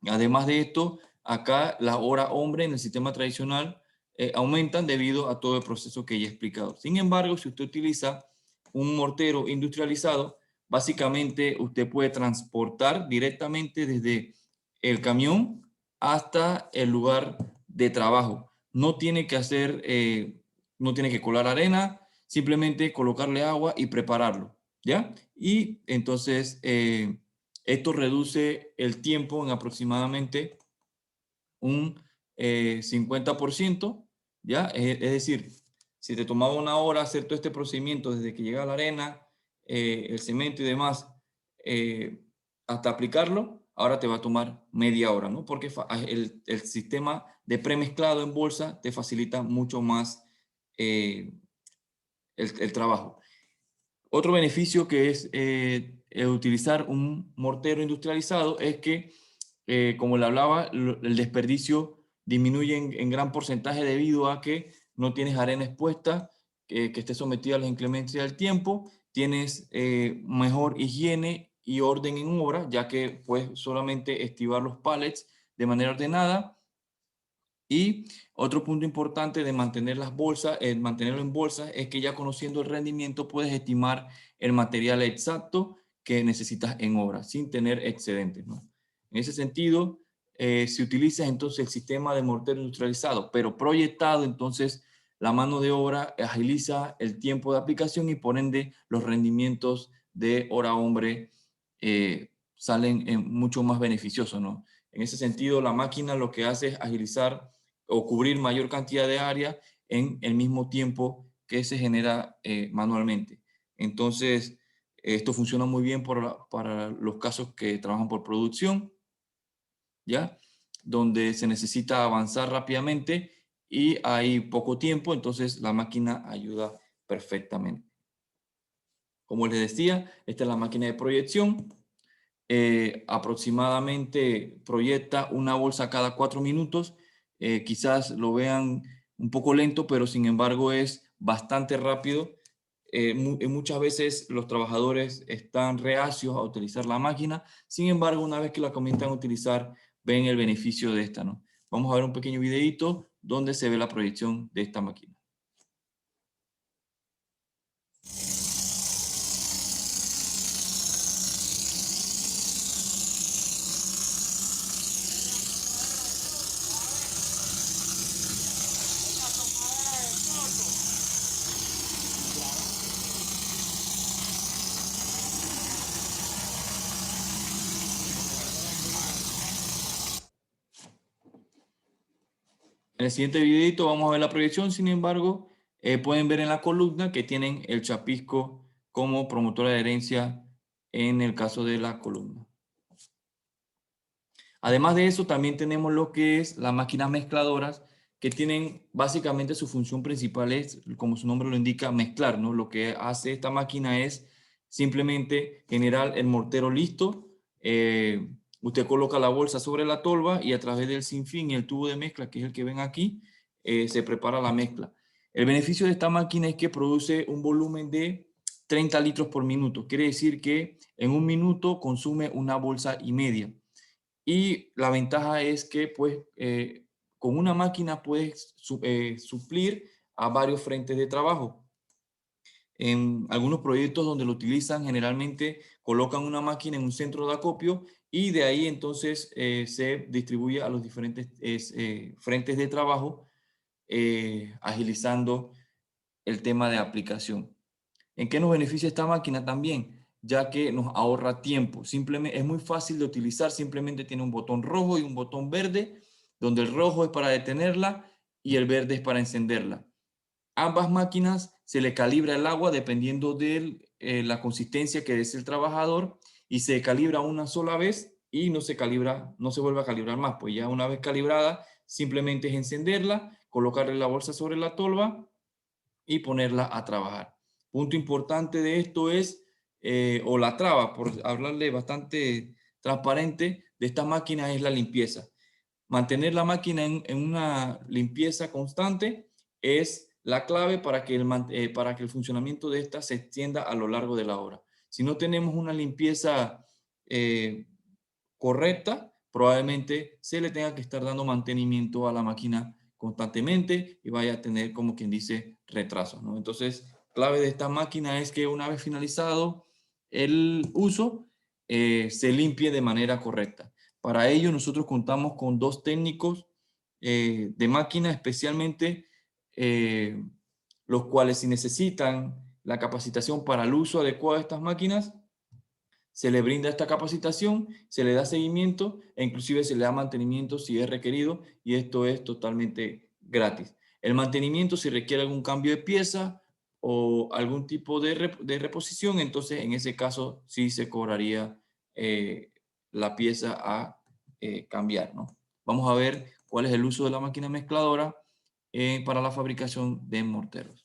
Además de esto, acá las horas hombre en el sistema tradicional aumentan debido a todo el proceso que ya he explicado. Sin embargo, si usted utiliza un mortero industrializado, básicamente usted puede transportar directamente desde el camión hasta el lugar de trabajo. No tiene que hacer, no tiene que colar arena, simplemente colocarle agua y prepararlo, ¿ya? Y entonces Esto reduce el tiempo en aproximadamente un 50%, ¿ya? Es decir, si te tomaba una hora hacer todo este procedimiento desde que llega la arena, el cemento y demás, hasta aplicarlo, ahora te va a tomar media hora, ¿no? Porque el sistema de premezclado en bolsa te facilita mucho más el trabajo. Otro beneficio que es utilizar un mortero industrializado es que, como le hablaba, el desperdicio disminuye en gran porcentaje debido a que no tienes arena expuesta, que esté sometida a las inclemencias del tiempo, tienes mejor higiene y orden en obra, ya que puedes solamente estivar los pallets de manera ordenada. Y otro punto importante de mantener las bolsas, mantenerlo en bolsas, es que ya conociendo el rendimiento puedes estimar el material exacto que necesitas en obra, sin tener excedentes, ¿no? En ese sentido, si utilizas entonces el sistema de mortero industrializado, pero proyectado, entonces la mano de obra agiliza el tiempo de aplicación y por ende los rendimientos de hora hombre salen mucho más beneficiosos, ¿no? En ese sentido, la máquina lo que hace es agilizar o cubrir mayor cantidad de área en el mismo tiempo que se genera manualmente. Entonces, esto funciona muy bien para los casos que trabajan por producción, ¿ya? Donde se necesita avanzar rápidamente y hay poco tiempo, entonces la máquina ayuda perfectamente. Como les decía, esta es la máquina de proyección. Aproximadamente proyecta una bolsa cada 4 minutos. Quizás lo vean un poco lento, pero sin embargo es bastante rápido. Muchas veces los trabajadores están reacios a utilizar la máquina, sin embargo, una vez que la comienzan a utilizar, ven el beneficio de esta, ¿no? Vamos a ver un pequeño videito donde se ve la proyección de esta máquina. En el siguiente videito vamos a ver la proyección, sin embargo, pueden ver en la columna que tienen el chapisco como promotor de adherencia en el caso de la columna. Además de eso, también tenemos lo que es las máquinas mezcladoras, que tienen básicamente su función principal es, como su nombre lo indica, mezclar, ¿no? Lo que hace esta máquina es simplemente generar el mortero listo. Usted coloca la bolsa sobre la tolva y a través del sinfín y el tubo de mezcla, que es el que ven aquí, se prepara la mezcla. El beneficio de esta máquina es que produce un volumen de 30 litros por minuto. Quiere decir que en un minuto consume una bolsa y media. Y la ventaja es que pues, con una máquina puedes suplir a varios frentes de trabajo. En algunos proyectos donde lo utilizan, generalmente colocan una máquina en un centro de acopio y de ahí entonces se distribuye a los diferentes frentes de trabajo, agilizando el tema de aplicación. ¿En qué nos beneficia esta máquina también? Ya que nos ahorra tiempo. Simplemente es muy fácil de utilizar, simplemente tiene un botón rojo y un botón verde, donde el rojo es para detenerla y el verde es para encenderla. Ambas máquinas se le calibra el agua dependiendo de la consistencia que desee el trabajador y se calibra una sola vez y no se calibra, no se vuelve a calibrar más. Pues ya una vez calibrada, simplemente es encenderla, colocarle la bolsa sobre la tolva y ponerla a trabajar. Punto importante de esto es, o la traba, por hablarle bastante transparente, de esta máquina es la limpieza. Mantener la máquina en una limpieza constante es la clave para que el funcionamiento de esta se extienda a lo largo de la hora. Si no tenemos una limpieza correcta, probablemente se le tenga que estar dando mantenimiento a la máquina constantemente y vaya a tener, como quien dice, retrasos, ¿no? Entonces, clave de esta máquina es que una vez finalizado el uso, se limpie de manera correcta. Para ello, nosotros contamos con 2 técnicos de máquina, especialmente los cuales, si necesitan la capacitación para el uso adecuado de estas máquinas, se le brinda esta capacitación, se le da seguimiento e inclusive se le da mantenimiento si es requerido, y esto es totalmente gratis. El mantenimiento, si requiere algún cambio de pieza o algún tipo de reposición, entonces en ese caso sí se cobraría la pieza a cambiar, ¿no? Vamos a ver cuál es el uso de la máquina mezcladora para la fabricación de morteros.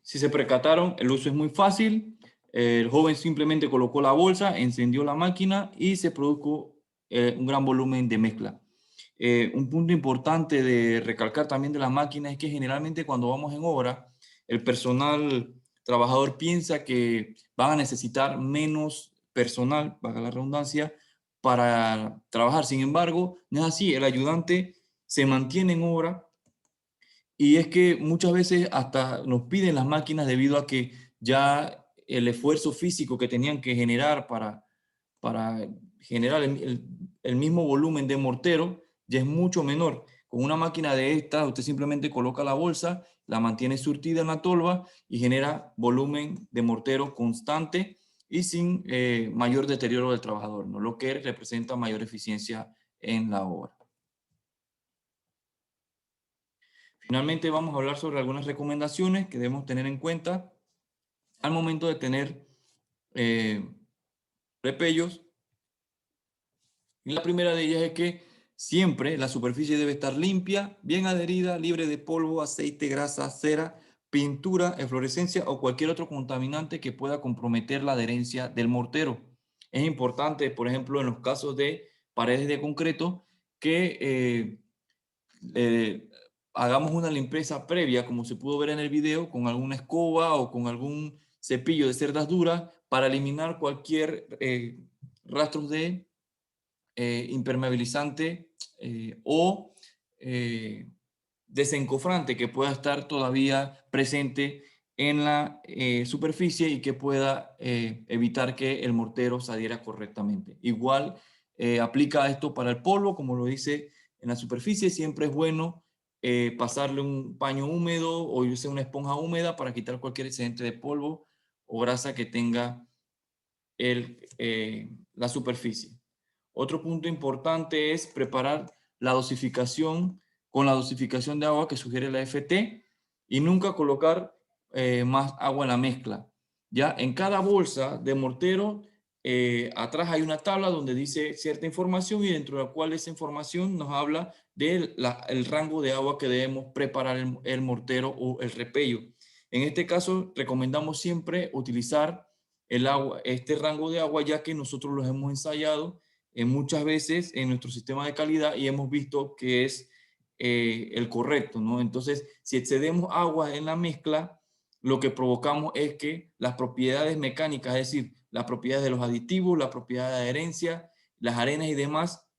Si se percataron, el uso es muy fácil. El joven simplemente colocó la bolsa, encendió la máquina y se produjo un gran volumen de mezcla. Un punto importante de recalcar también de la máquina es que generalmente cuando vamos en obra, el personal trabajador piensa que van a necesitar menos personal, valga la redundancia, para trabajar. Sin embargo, no es así. El ayudante se mantiene en obra, y es que muchas veces hasta nos piden las máquinas debido a que ya el esfuerzo físico que tenían que generar para generar el mismo volumen de mortero ya es mucho menor. Con una máquina de esta, usted simplemente coloca la bolsa, la mantiene surtida en la tolva y genera volumen de mortero constante y sin mayor deterioro del trabajador, ¿no? Lo que representa mayor eficiencia en la obra. Finalmente vamos a hablar sobre algunas recomendaciones que debemos tener en cuenta al momento de tener repellos. Y la primera de ellas es que siempre la superficie debe estar limpia, bien adherida, libre de polvo, aceite, grasa, cera, pintura, eflorescencia o cualquier otro contaminante que pueda comprometer la adherencia del mortero. Es importante, por ejemplo, en los casos de paredes de concreto, que hagamos una limpieza previa, como se pudo ver en el video, con alguna escoba o con algún cepillo de cerdas duras para eliminar cualquier rastros de impermeabilizante o desencofrante que pueda estar todavía presente en la superficie y que pueda evitar que el mortero se adhiera correctamente. Igual aplica esto para el polvo, como lo dice en la superficie. Siempre es bueno pasarle un paño húmedo o irse una esponja húmeda para quitar cualquier excedente de polvo o grasa que tenga la superficie. Otro punto importante es preparar la dosificación con la dosificación de agua que sugiere la FT y nunca colocar más agua en la mezcla. Ya en cada bolsa de mortero, atrás hay una tabla donde dice cierta información y dentro de la cual esa información nos habla del el rango de agua que debemos preparar el mortero o el repello. En este caso, recomendamos siempre utilizar este rango de agua, ya que nosotros los hemos ensayado muchas veces en nuestro sistema de calidad y hemos visto que es el correcto, ¿no? Entonces, si excedemos agua en la mezcla, lo que provocamos es que las propiedades mecánicas, es decir, las propiedades de los aditivos, las propiedades de adherencia, las arenas y demás,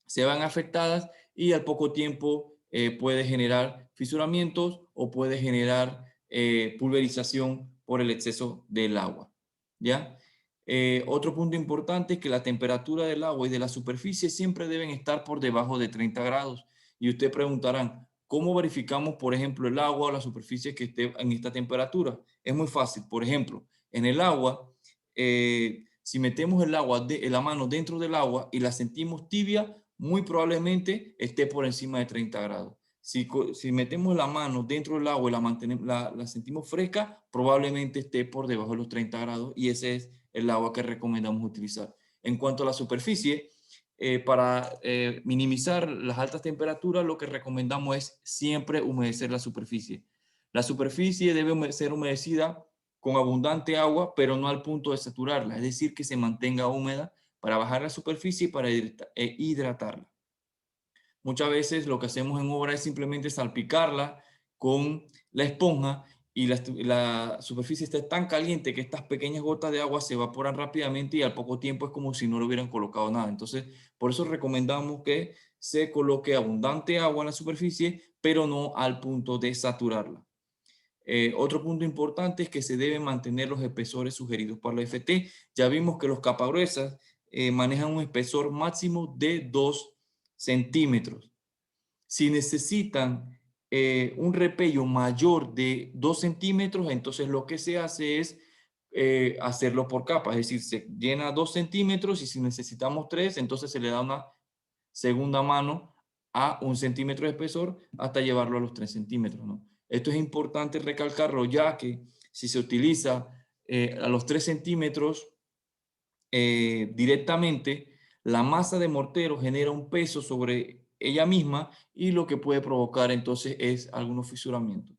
se van afectadas y al poco tiempo puede generar fisuramientos o puede generar pulverización por el exceso del agua, ¿ya? Otro punto importante es que la temperatura del agua y de la superficie siempre deben estar por debajo de 30 grados. Y ustedes preguntarán, ¿cómo verificamos, por ejemplo, el agua o la superficie que esté en esta temperatura? Es muy fácil. Por ejemplo, en el agua, si metemos el agua la mano dentro del agua y la sentimos tibia, muy probablemente esté por encima de 30 grados. Si metemos la mano dentro del agua y la sentimos fresca, probablemente esté por debajo de los 30 grados y ese es el agua que recomendamos utilizar. En cuanto a la superficie, para minimizar las altas temperaturas, lo que recomendamos es siempre humedecer la superficie. La superficie debe ser humedecida con abundante agua, pero no al punto de saturarla, es decir, que se mantenga húmeda para bajar la superficie y para hidratarla. Muchas veces lo que hacemos en obra es simplemente salpicarla con la esponja y la superficie está tan caliente que estas pequeñas gotas de agua se evaporan rápidamente y al poco tiempo es como si no le hubieran colocado nada. Entonces, por eso recomendamos que se coloque abundante agua en la superficie, pero no al punto de saturarla. Otro punto importante es que se deben mantener los espesores sugeridos por la FT. Ya vimos que los capagruesas manejan un espesor máximo de 2 centímetros. Si necesitan un repello mayor de 2 centímetros, entonces lo que se hace es hacerlo por capas, es decir, se llena 2 centímetros y si necesitamos 3, entonces se le da una segunda mano a 1 centímetro de espesor hasta llevarlo a los 3 centímetros, ¿no? Esto es importante recalcarlo ya que si se utiliza a los 3 centímetros directamente, la masa de mortero genera un peso sobre ella misma y lo que puede provocar entonces es algunos fisuramientos.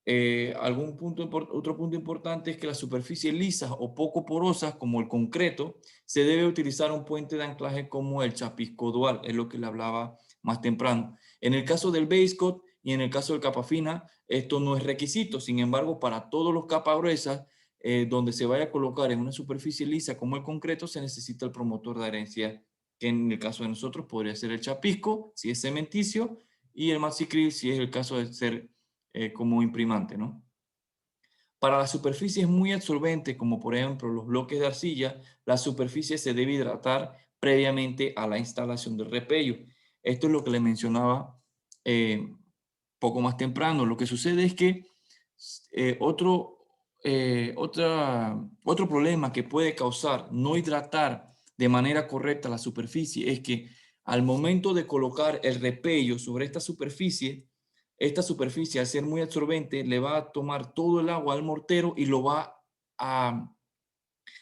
Otro punto importante es que las superficies lisas o poco porosas, como el concreto, se debe utilizar un puente de anclaje como el chapisco dual, es lo que le hablaba más temprano. En el caso del base coat y en el caso del capa fina, esto no es requisito. Sin embargo, para todos los capas gruesas, donde se vaya a colocar en una superficie lisa como el concreto, se necesita el promotor de adherencia, que en el caso de nosotros podría ser el chapisco, si es cementicio, y el maxicril, si es el caso de ser como imprimante, ¿no? Para las superficies muy absorbentes, como por ejemplo los bloques de arcilla, la superficie se debe hidratar previamente a la instalación del repello. Esto es lo que le mencionaba poco más temprano. Lo que sucede es que otro problema que puede causar no hidratar de manera correcta la superficie es que al momento de colocar el repello sobre esta superficie al ser muy absorbente le va a tomar todo el agua al mortero y lo va a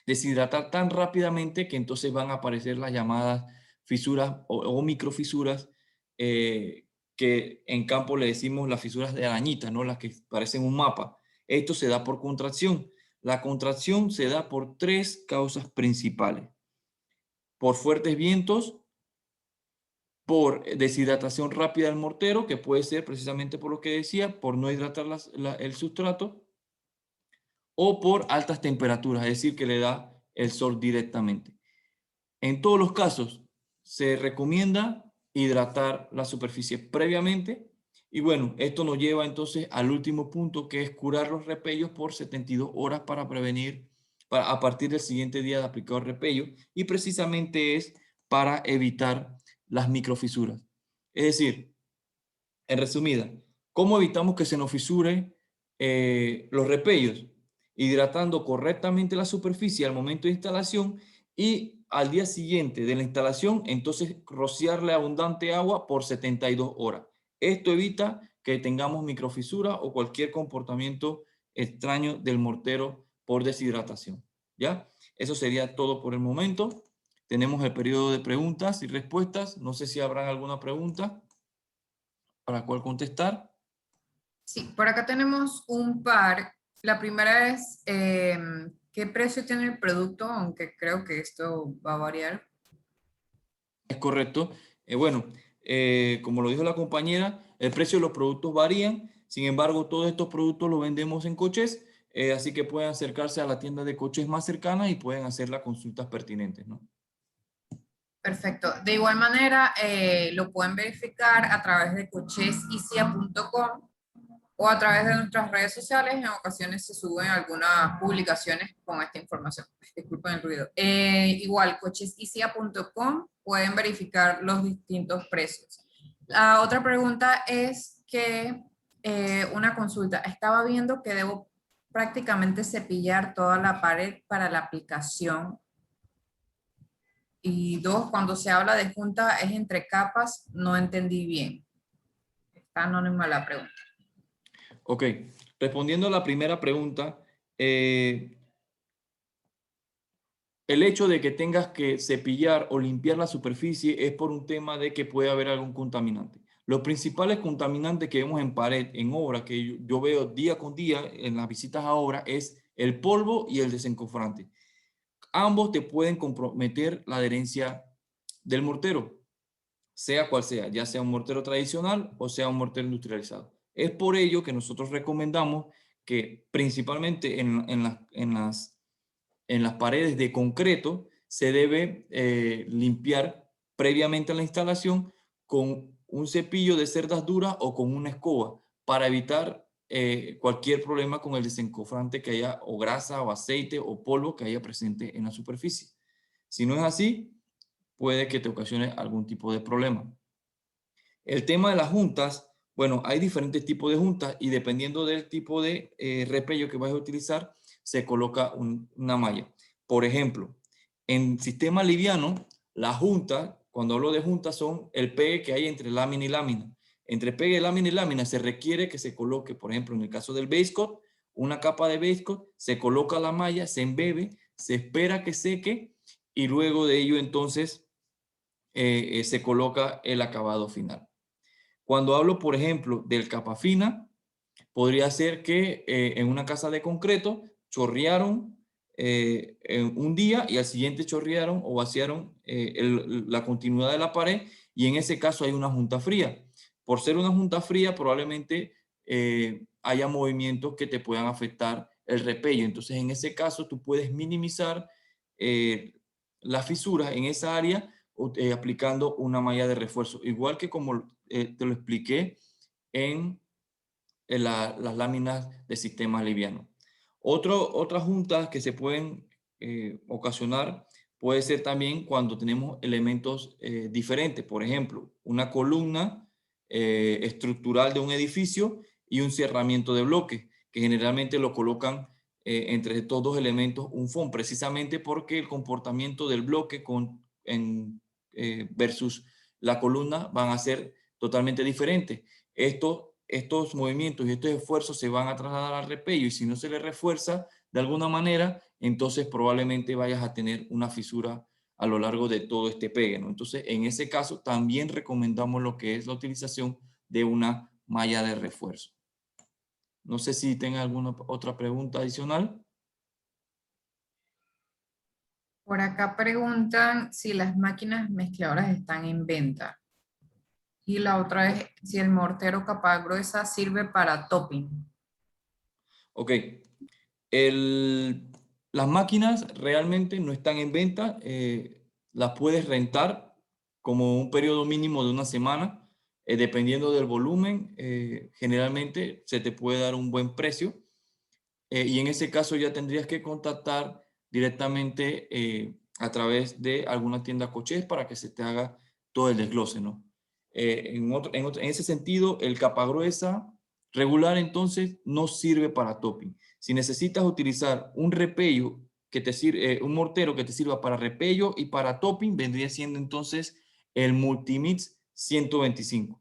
deshidratar tan rápidamente que entonces van a aparecer las llamadas fisuras o microfisuras que en campo le decimos las fisuras de arañita, ¿no? Las que parecen un mapa. Esto se da por contracción. La contracción se da por 3 causas principales. Por fuertes vientos, por deshidratación rápida del mortero, que puede ser precisamente por lo que decía, por no hidratar el sustrato, o por altas temperaturas, es decir, que le da el sol directamente. En todos los casos, se recomienda hidratar la superficie previamente y bueno, esto nos lleva entonces al último punto que es curar los repellos por 72 horas para prevenir, a partir del siguiente día de aplicado el repello y precisamente es para evitar las microfisuras. Es decir, en resumida, ¿cómo evitamos que se nos fisuren los repellos? Hidratando correctamente la superficie al momento de instalación y al día siguiente de la instalación, entonces rociarle abundante agua por 72 horas. Esto evita que tengamos microfisura o cualquier comportamiento extraño del mortero por deshidratación. ¿Ya? Eso sería todo por el momento. Tenemos el periodo de preguntas y respuestas. No sé si habrá alguna pregunta para cuál contestar. Sí, por acá tenemos un par. La primera es, ¿qué precio tiene el producto? Aunque creo que esto va a variar. Es correcto. Bueno, como lo dijo la compañera, el precio de los productos varían. Sin embargo, todos estos productos los vendemos en Coches, así que pueden acercarse a la tienda de Coches más cercana y pueden hacer las consultas pertinentes, ¿no? Perfecto. De igual manera, lo pueden verificar a través de cochesicia.com o a través de nuestras redes sociales. En ocasiones se suben algunas publicaciones con esta información. Disculpen el ruido. Igual, cochesicia.com pueden verificar los distintos precios. La otra pregunta es que una consulta. Estaba viendo que debo prácticamente cepillar toda la pared para la aplicación. Y dos, cuando se habla de junta es entre capas, no entendí bien. Está anónima la pregunta. Ok, respondiendo a la primera pregunta, el hecho de que tengas que cepillar o limpiar la superficie es por un tema de que puede haber algún contaminante. Los principales contaminantes que vemos en pared, en obra, que yo veo día con día en las visitas a obra, es el polvo y el desencofrante. Ambos te pueden comprometer la adherencia del mortero, sea cual sea, ya sea un mortero tradicional o sea un mortero industrializado. Es por ello que nosotros recomendamos que principalmente en las paredes de concreto se debe limpiar previamente a la instalación con un cepillo de cerdas duras o con una escoba para evitar cualquier problema con el desencofrante que haya, o grasa o aceite o polvo que haya presente en la superficie. Si no es así, puede que te ocasione algún tipo de problema. El tema de las juntas, bueno, hay diferentes tipos de juntas y dependiendo del tipo de repello que vayas a utilizar, se coloca una malla. Por ejemplo, en sistema liviano, la junta, cuando hablo de juntas, son el pegue que hay entre lámina y lámina. Entre pegue, lámina y lámina se requiere que se coloque, por ejemplo, en el caso del base coat, una capa de base coat, se coloca la malla, se embebe, se espera que seque y luego de ello entonces se coloca el acabado final. Cuando hablo, por ejemplo, del capa fina, podría ser que en una casa de concreto chorrearon en un día y al siguiente chorrearon o vaciaron la continuidad de la pared y en ese caso hay una junta fría. Por ser una junta fría, probablemente haya movimientos que te puedan afectar el repello. Entonces, en ese caso, tú puedes minimizar las fisuras en esa área aplicando una malla de refuerzo. Igual que como te lo expliqué en las láminas de sistema liviano. Otras juntas que se pueden ocasionar puede ser también cuando tenemos elementos diferentes. Por ejemplo, una columna estructural de un edificio y un cerramiento de bloque, que generalmente lo colocan entre estos dos elementos un FOM, precisamente porque el comportamiento del bloque versus la columna van a ser totalmente diferentes. Estos movimientos y estos esfuerzos se van a trasladar al repello y si no se le refuerza de alguna manera, entonces probablemente vayas a tener una fisura a lo largo de todo este pegue, ¿no? Entonces, en ese caso, también recomendamos lo que es la utilización de una malla de refuerzo. No sé si tenga alguna otra pregunta adicional. Por acá preguntan si las máquinas mezcladoras están en venta. Y la otra es si el mortero capa gruesa sirve para topping. Ok. Las máquinas realmente no están en venta. Las puedes rentar como un periodo mínimo de una semana. Dependiendo del volumen, generalmente se te puede dar un buen precio. Y en ese caso ya tendrías que contactar directamente a través de alguna tienda coches para que se te haga todo el desglose, ¿no? En ese sentido, el capa gruesa regular entonces no sirve para topping. Si necesitas utilizar un repello que te sirve, un mortero que te sirva para repello y para topping, vendría siendo entonces el Multimix 125.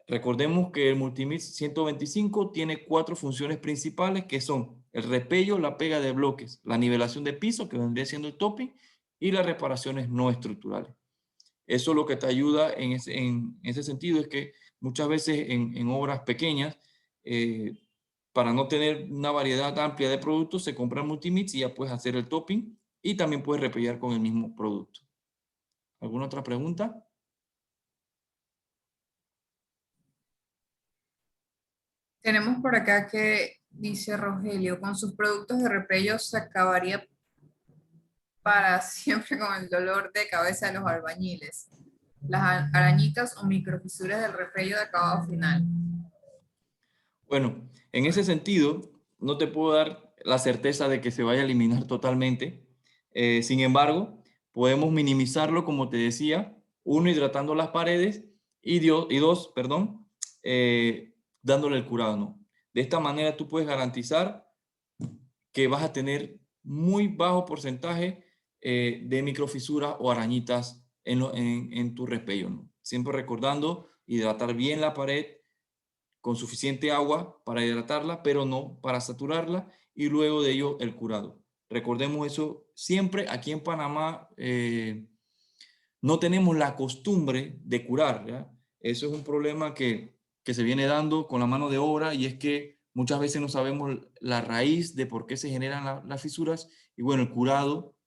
Recordemos que el Multimix 125 tiene 4 funciones principales que son el repello, la pega de bloques, la nivelación de piso, que vendría siendo el topping, y las reparaciones no estructurales. Eso lo que te ayuda en ese sentido es que muchas veces en obras pequeñas, para no tener una variedad amplia de productos, se compra Multimix y ya puedes hacer el topping y también puedes repellar con el mismo producto. ¿Alguna otra pregunta? Tenemos por acá que dice Rogelio, con sus productos de repello se acabaría para siempre con el dolor de cabeza de los albañiles, las arañitas o microfisuras del repello de acabado final. Bueno, en ese sentido, no te puedo dar la certeza de que se vaya a eliminar totalmente. Sin embargo, podemos minimizarlo, como te decía, uno, hidratando las paredes y dos, perdón, dándole el curado, ¿no? De esta manera tú puedes garantizar que vas a tener muy bajo porcentaje de microfisuras o arañitas en tu repello, ¿no? Siempre recordando hidratar bien la pared con suficiente agua para hidratarla, pero no para saturarla, y luego de ello el curado. Recordemos eso siempre. Aquí en Panamá no tenemos la costumbre de curar, ¿ya? Eso es un problema que se viene dando con la mano de obra, y es que muchas veces no sabemos la raíz de por qué se generan las fisuras, y bueno, el curado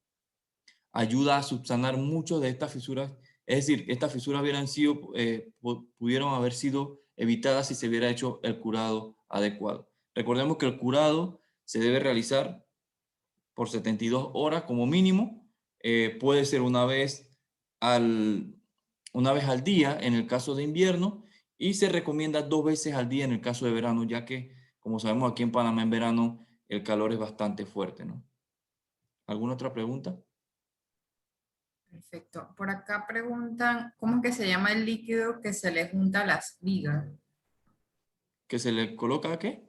ayuda a subsanar muchas de estas fisuras. Es decir, estas fisuras hubieran sido, pudieron haber sido evitadas si se hubiera hecho el curado adecuado. Recordemos que el curado se debe realizar por 72 horas como mínimo. Puede ser al, una vez al día en el caso de invierno, y se recomienda 2 veces al día en el caso de verano, ya que, como sabemos, aquí en Panamá en verano el calor es bastante fuerte, ¿no? ¿Alguna otra pregunta? Perfecto. Por acá preguntan, ¿cómo es que se llama el líquido que se le junta a las vigas? ¿Que se le coloca a qué?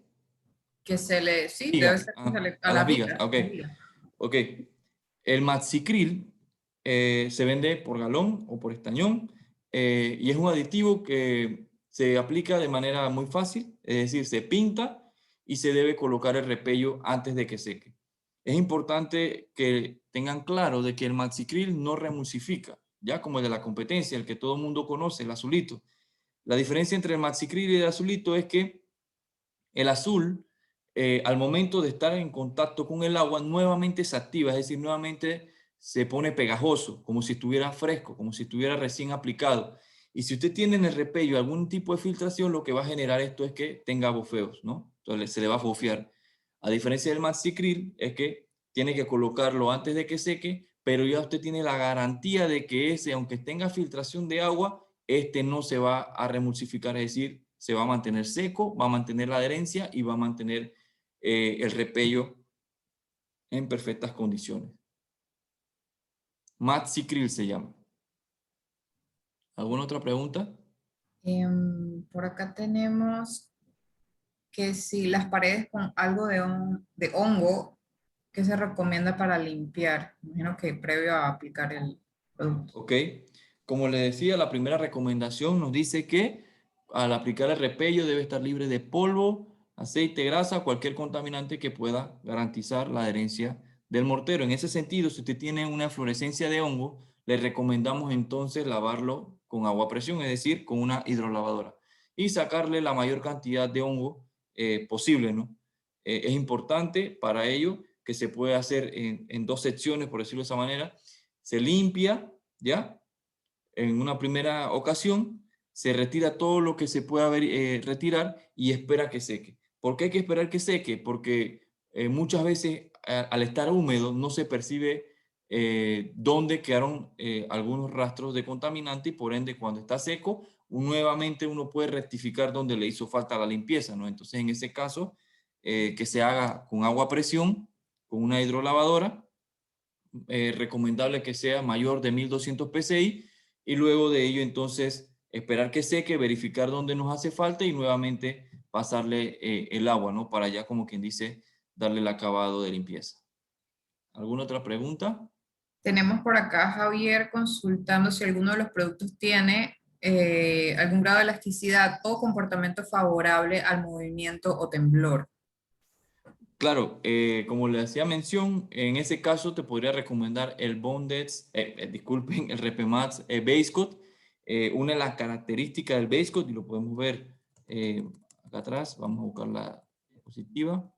Que se le, sí, debe Vigas, ser que se le, a a las las vigas. vigas, Ok, las vigas. ok. El Maxicril se vende por galón o por estañón, y es un aditivo que se aplica de manera muy fácil, es decir, se pinta y se debe colocar el repello antes de que seque. Es importante que tengan claro de que el Maxicril no remulsifica, ya como el de la competencia, el que todo el mundo conoce, el azulito. La diferencia entre el Maxicril y el azulito es que el azul, al momento de estar en contacto con el agua, nuevamente se activa, es decir, nuevamente se pone pegajoso, como si estuviera fresco, como si estuviera recién aplicado. Y si usted tiene en el repello algún tipo de filtración, lo que va a generar esto es que tenga bofeos, ¿no? Entonces se le va a bofear. A diferencia del Maxicril, es que tiene que colocarlo antes de que seque, pero ya usted tiene la garantía de que ese, aunque tenga filtración de agua, este no se va a remulsificar, es decir, se va a mantener seco, va a mantener la adherencia y va a mantener el repello en perfectas condiciones. Maxicril se llama. ¿Alguna otra pregunta? Por acá tenemos que si las paredes con algo de hongo, ¿qué se recomienda para limpiar? Imagino que previo a aplicar el producto. Ok. Como le decía, la primera recomendación nos dice que al aplicar el repello debe estar libre de polvo, aceite, grasa, cualquier contaminante que pueda garantizar la adherencia del mortero. En ese sentido, si usted tiene una fluorescencia de hongo, le recomendamos entonces lavarlo con agua a presión, es decir, con una hidrolavadora, y sacarle la mayor cantidad de hongo posible, ¿no? Es importante para ello que se puede hacer en dos secciones, por decirlo de esa manera. Se limpia, ¿ya? En una primera ocasión, se retira todo lo que se pueda retirar y espera que seque. ¿Por qué hay que esperar que seque? Porque muchas veces al estar húmedo no se percibe dónde quedaron algunos rastros de contaminante, y por ende cuando está seco, nuevamente uno puede rectificar donde le hizo falta la limpieza, ¿no? Entonces en ese caso, que se haga con agua a presión, con una hidrolavadora, recomendable que sea mayor de 1200 psi, y luego de ello entonces esperar que seque, verificar dónde nos hace falta y nuevamente pasarle el agua, ¿no? Para ya, como quien dice, darle el acabado de limpieza. ¿Alguna otra pregunta? Tenemos por acá a Javier consultando si alguno de los productos tiene algún grado de elasticidad o comportamiento favorable al movimiento o temblor. Claro, como le hacía mención, en ese caso te podría recomendar el Bondex, disculpen, el Repemax Base Coat. Una de las características del Base Coat, y lo podemos ver acá atrás, vamos a buscar la diapositiva.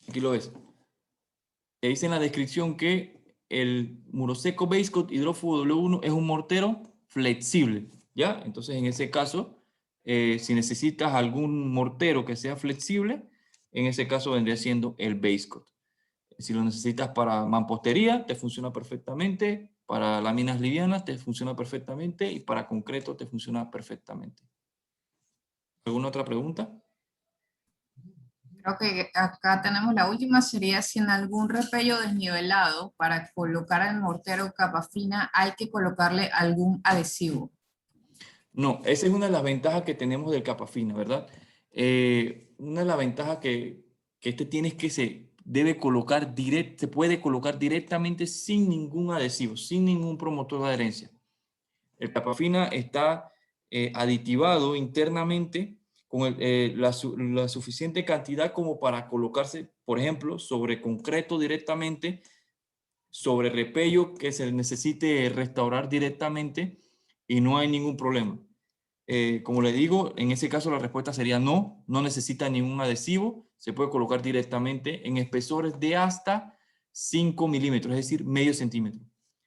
Aquí lo ves. Te dice en la descripción que el Muroseco Base Coat Hidrófugo W1 es un mortero flexible, ¿ya? Entonces, en ese caso, si necesitas algún mortero que sea flexible, en ese caso vendría siendo el Base Coat. Si lo necesitas para mampostería, te funciona perfectamente. Para láminas livianas, te funciona perfectamente. Y para concreto, te funciona perfectamente. ¿Alguna otra pregunta? Creo que acá tenemos la última, sería si en algún repello desnivelado para colocar el mortero capa fina hay que colocarle algún adhesivo. No, esa es una de las ventajas que tenemos del capa fina, ¿verdad? Una de las ventajas que este tiene es que se puede colocar directamente sin ningún adhesivo, sin ningún promotor de adherencia. El capa fina está aditivado internamente con la suficiente cantidad como para colocarse, por ejemplo, sobre concreto directamente, sobre repello que se necesite restaurar directamente y no hay ningún problema. Como le digo, en ese caso la respuesta sería no, no necesita ningún adhesivo, se puede colocar directamente en espesores de hasta 5 milímetros, es decir, medio centímetro.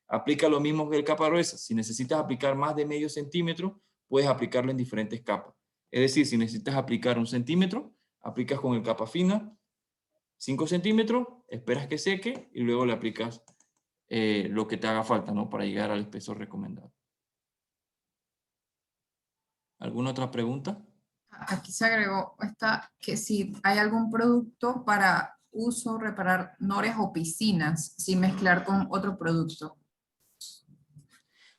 Aplica lo mismo que el capa gruesa. Si necesitas aplicar más de medio centímetro, puedes aplicarlo en diferentes capas. Es decir, si necesitas aplicar 1 centímetro, aplicas con el capa fina 5 centímetros, esperas que seque y luego le aplicas lo que te haga falta, ¿no? Para llegar al espesor recomendado. ¿Alguna otra pregunta? Aquí se agregó que si hay algún producto para uso, reparar nores o piscinas sin mezclar con otro producto.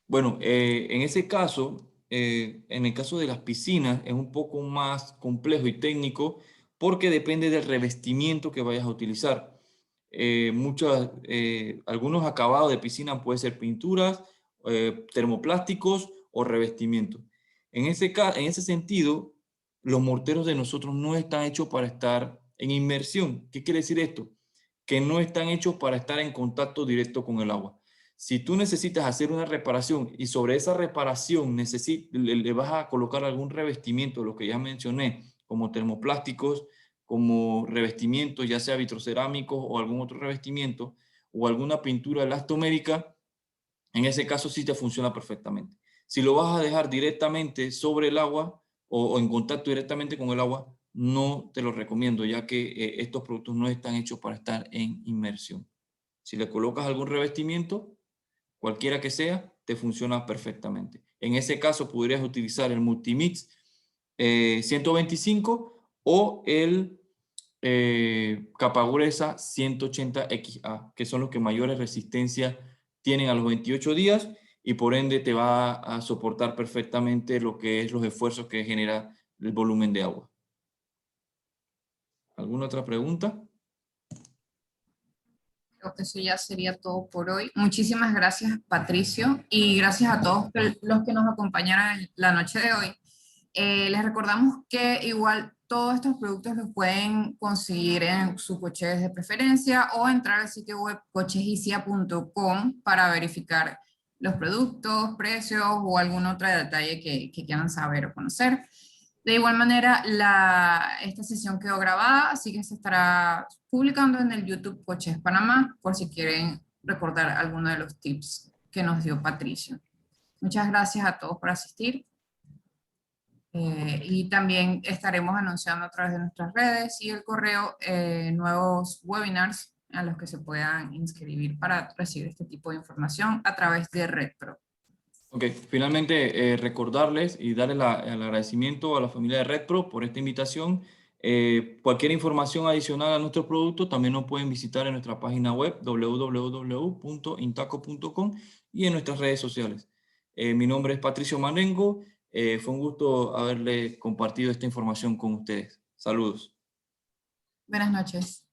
Bueno, en ese caso, en el caso de las piscinas, es un poco más complejo y técnico porque depende del revestimiento que vayas a utilizar. Algunos acabados de piscina pueden ser pinturas, termoplásticos o revestimiento. En ese sentido, los morteros de nosotros no están hechos para estar en inmersión. ¿Qué quiere decir esto? Que no están hechos para estar en contacto directo con el agua. Si tú necesitas hacer una reparación y sobre esa reparación le vas a colocar algún revestimiento, lo que ya mencioné, como termoplásticos, como revestimientos, ya sea vitrocerámicos o algún otro revestimiento, o alguna pintura elastomérica, en ese caso sí te funciona perfectamente. Si lo vas a dejar directamente sobre el agua o en contacto directamente con el agua, no te lo recomiendo, ya que estos productos no están hechos para estar en inmersión. Si le colocas algún revestimiento, cualquiera que sea, te funciona perfectamente. En ese caso podrías utilizar el Multimix 125 o el capa gruesa 180XA, que son los que mayores resistencias tienen a los 28 días y por ende te va a soportar perfectamente lo que es los esfuerzos que genera el volumen de agua. ¿Alguna otra pregunta? Creo que eso ya sería todo por hoy. Muchísimas gracias, Patricio, y gracias a todos los que nos acompañaron la noche de hoy. Les recordamos que igual todos estos productos los pueden conseguir en su coches de preferencia o entrar al sitio web cochesicia.com para verificar los productos, precios o algún otro detalle que quieran saber o conocer. De igual manera, esta sesión quedó grabada, así que se estará publicando en el YouTube Coches Panamá, por si quieren recordar alguno de los tips que nos dio Patricio. Muchas gracias a todos por asistir. Y también estaremos anunciando a través de nuestras redes y el correo nuevos webinars a los que se puedan inscribir para recibir este tipo de información a través de RedPro. Ok, finalmente recordarles y darles el agradecimiento a la familia de RedPro por esta invitación. Cualquier información adicional a nuestros productos también nos pueden visitar en nuestra página web www.intaco.com y en nuestras redes sociales. Mi nombre es Patricio Manengo. Fue un gusto haberle compartido esta información con ustedes. Saludos. Buenas noches.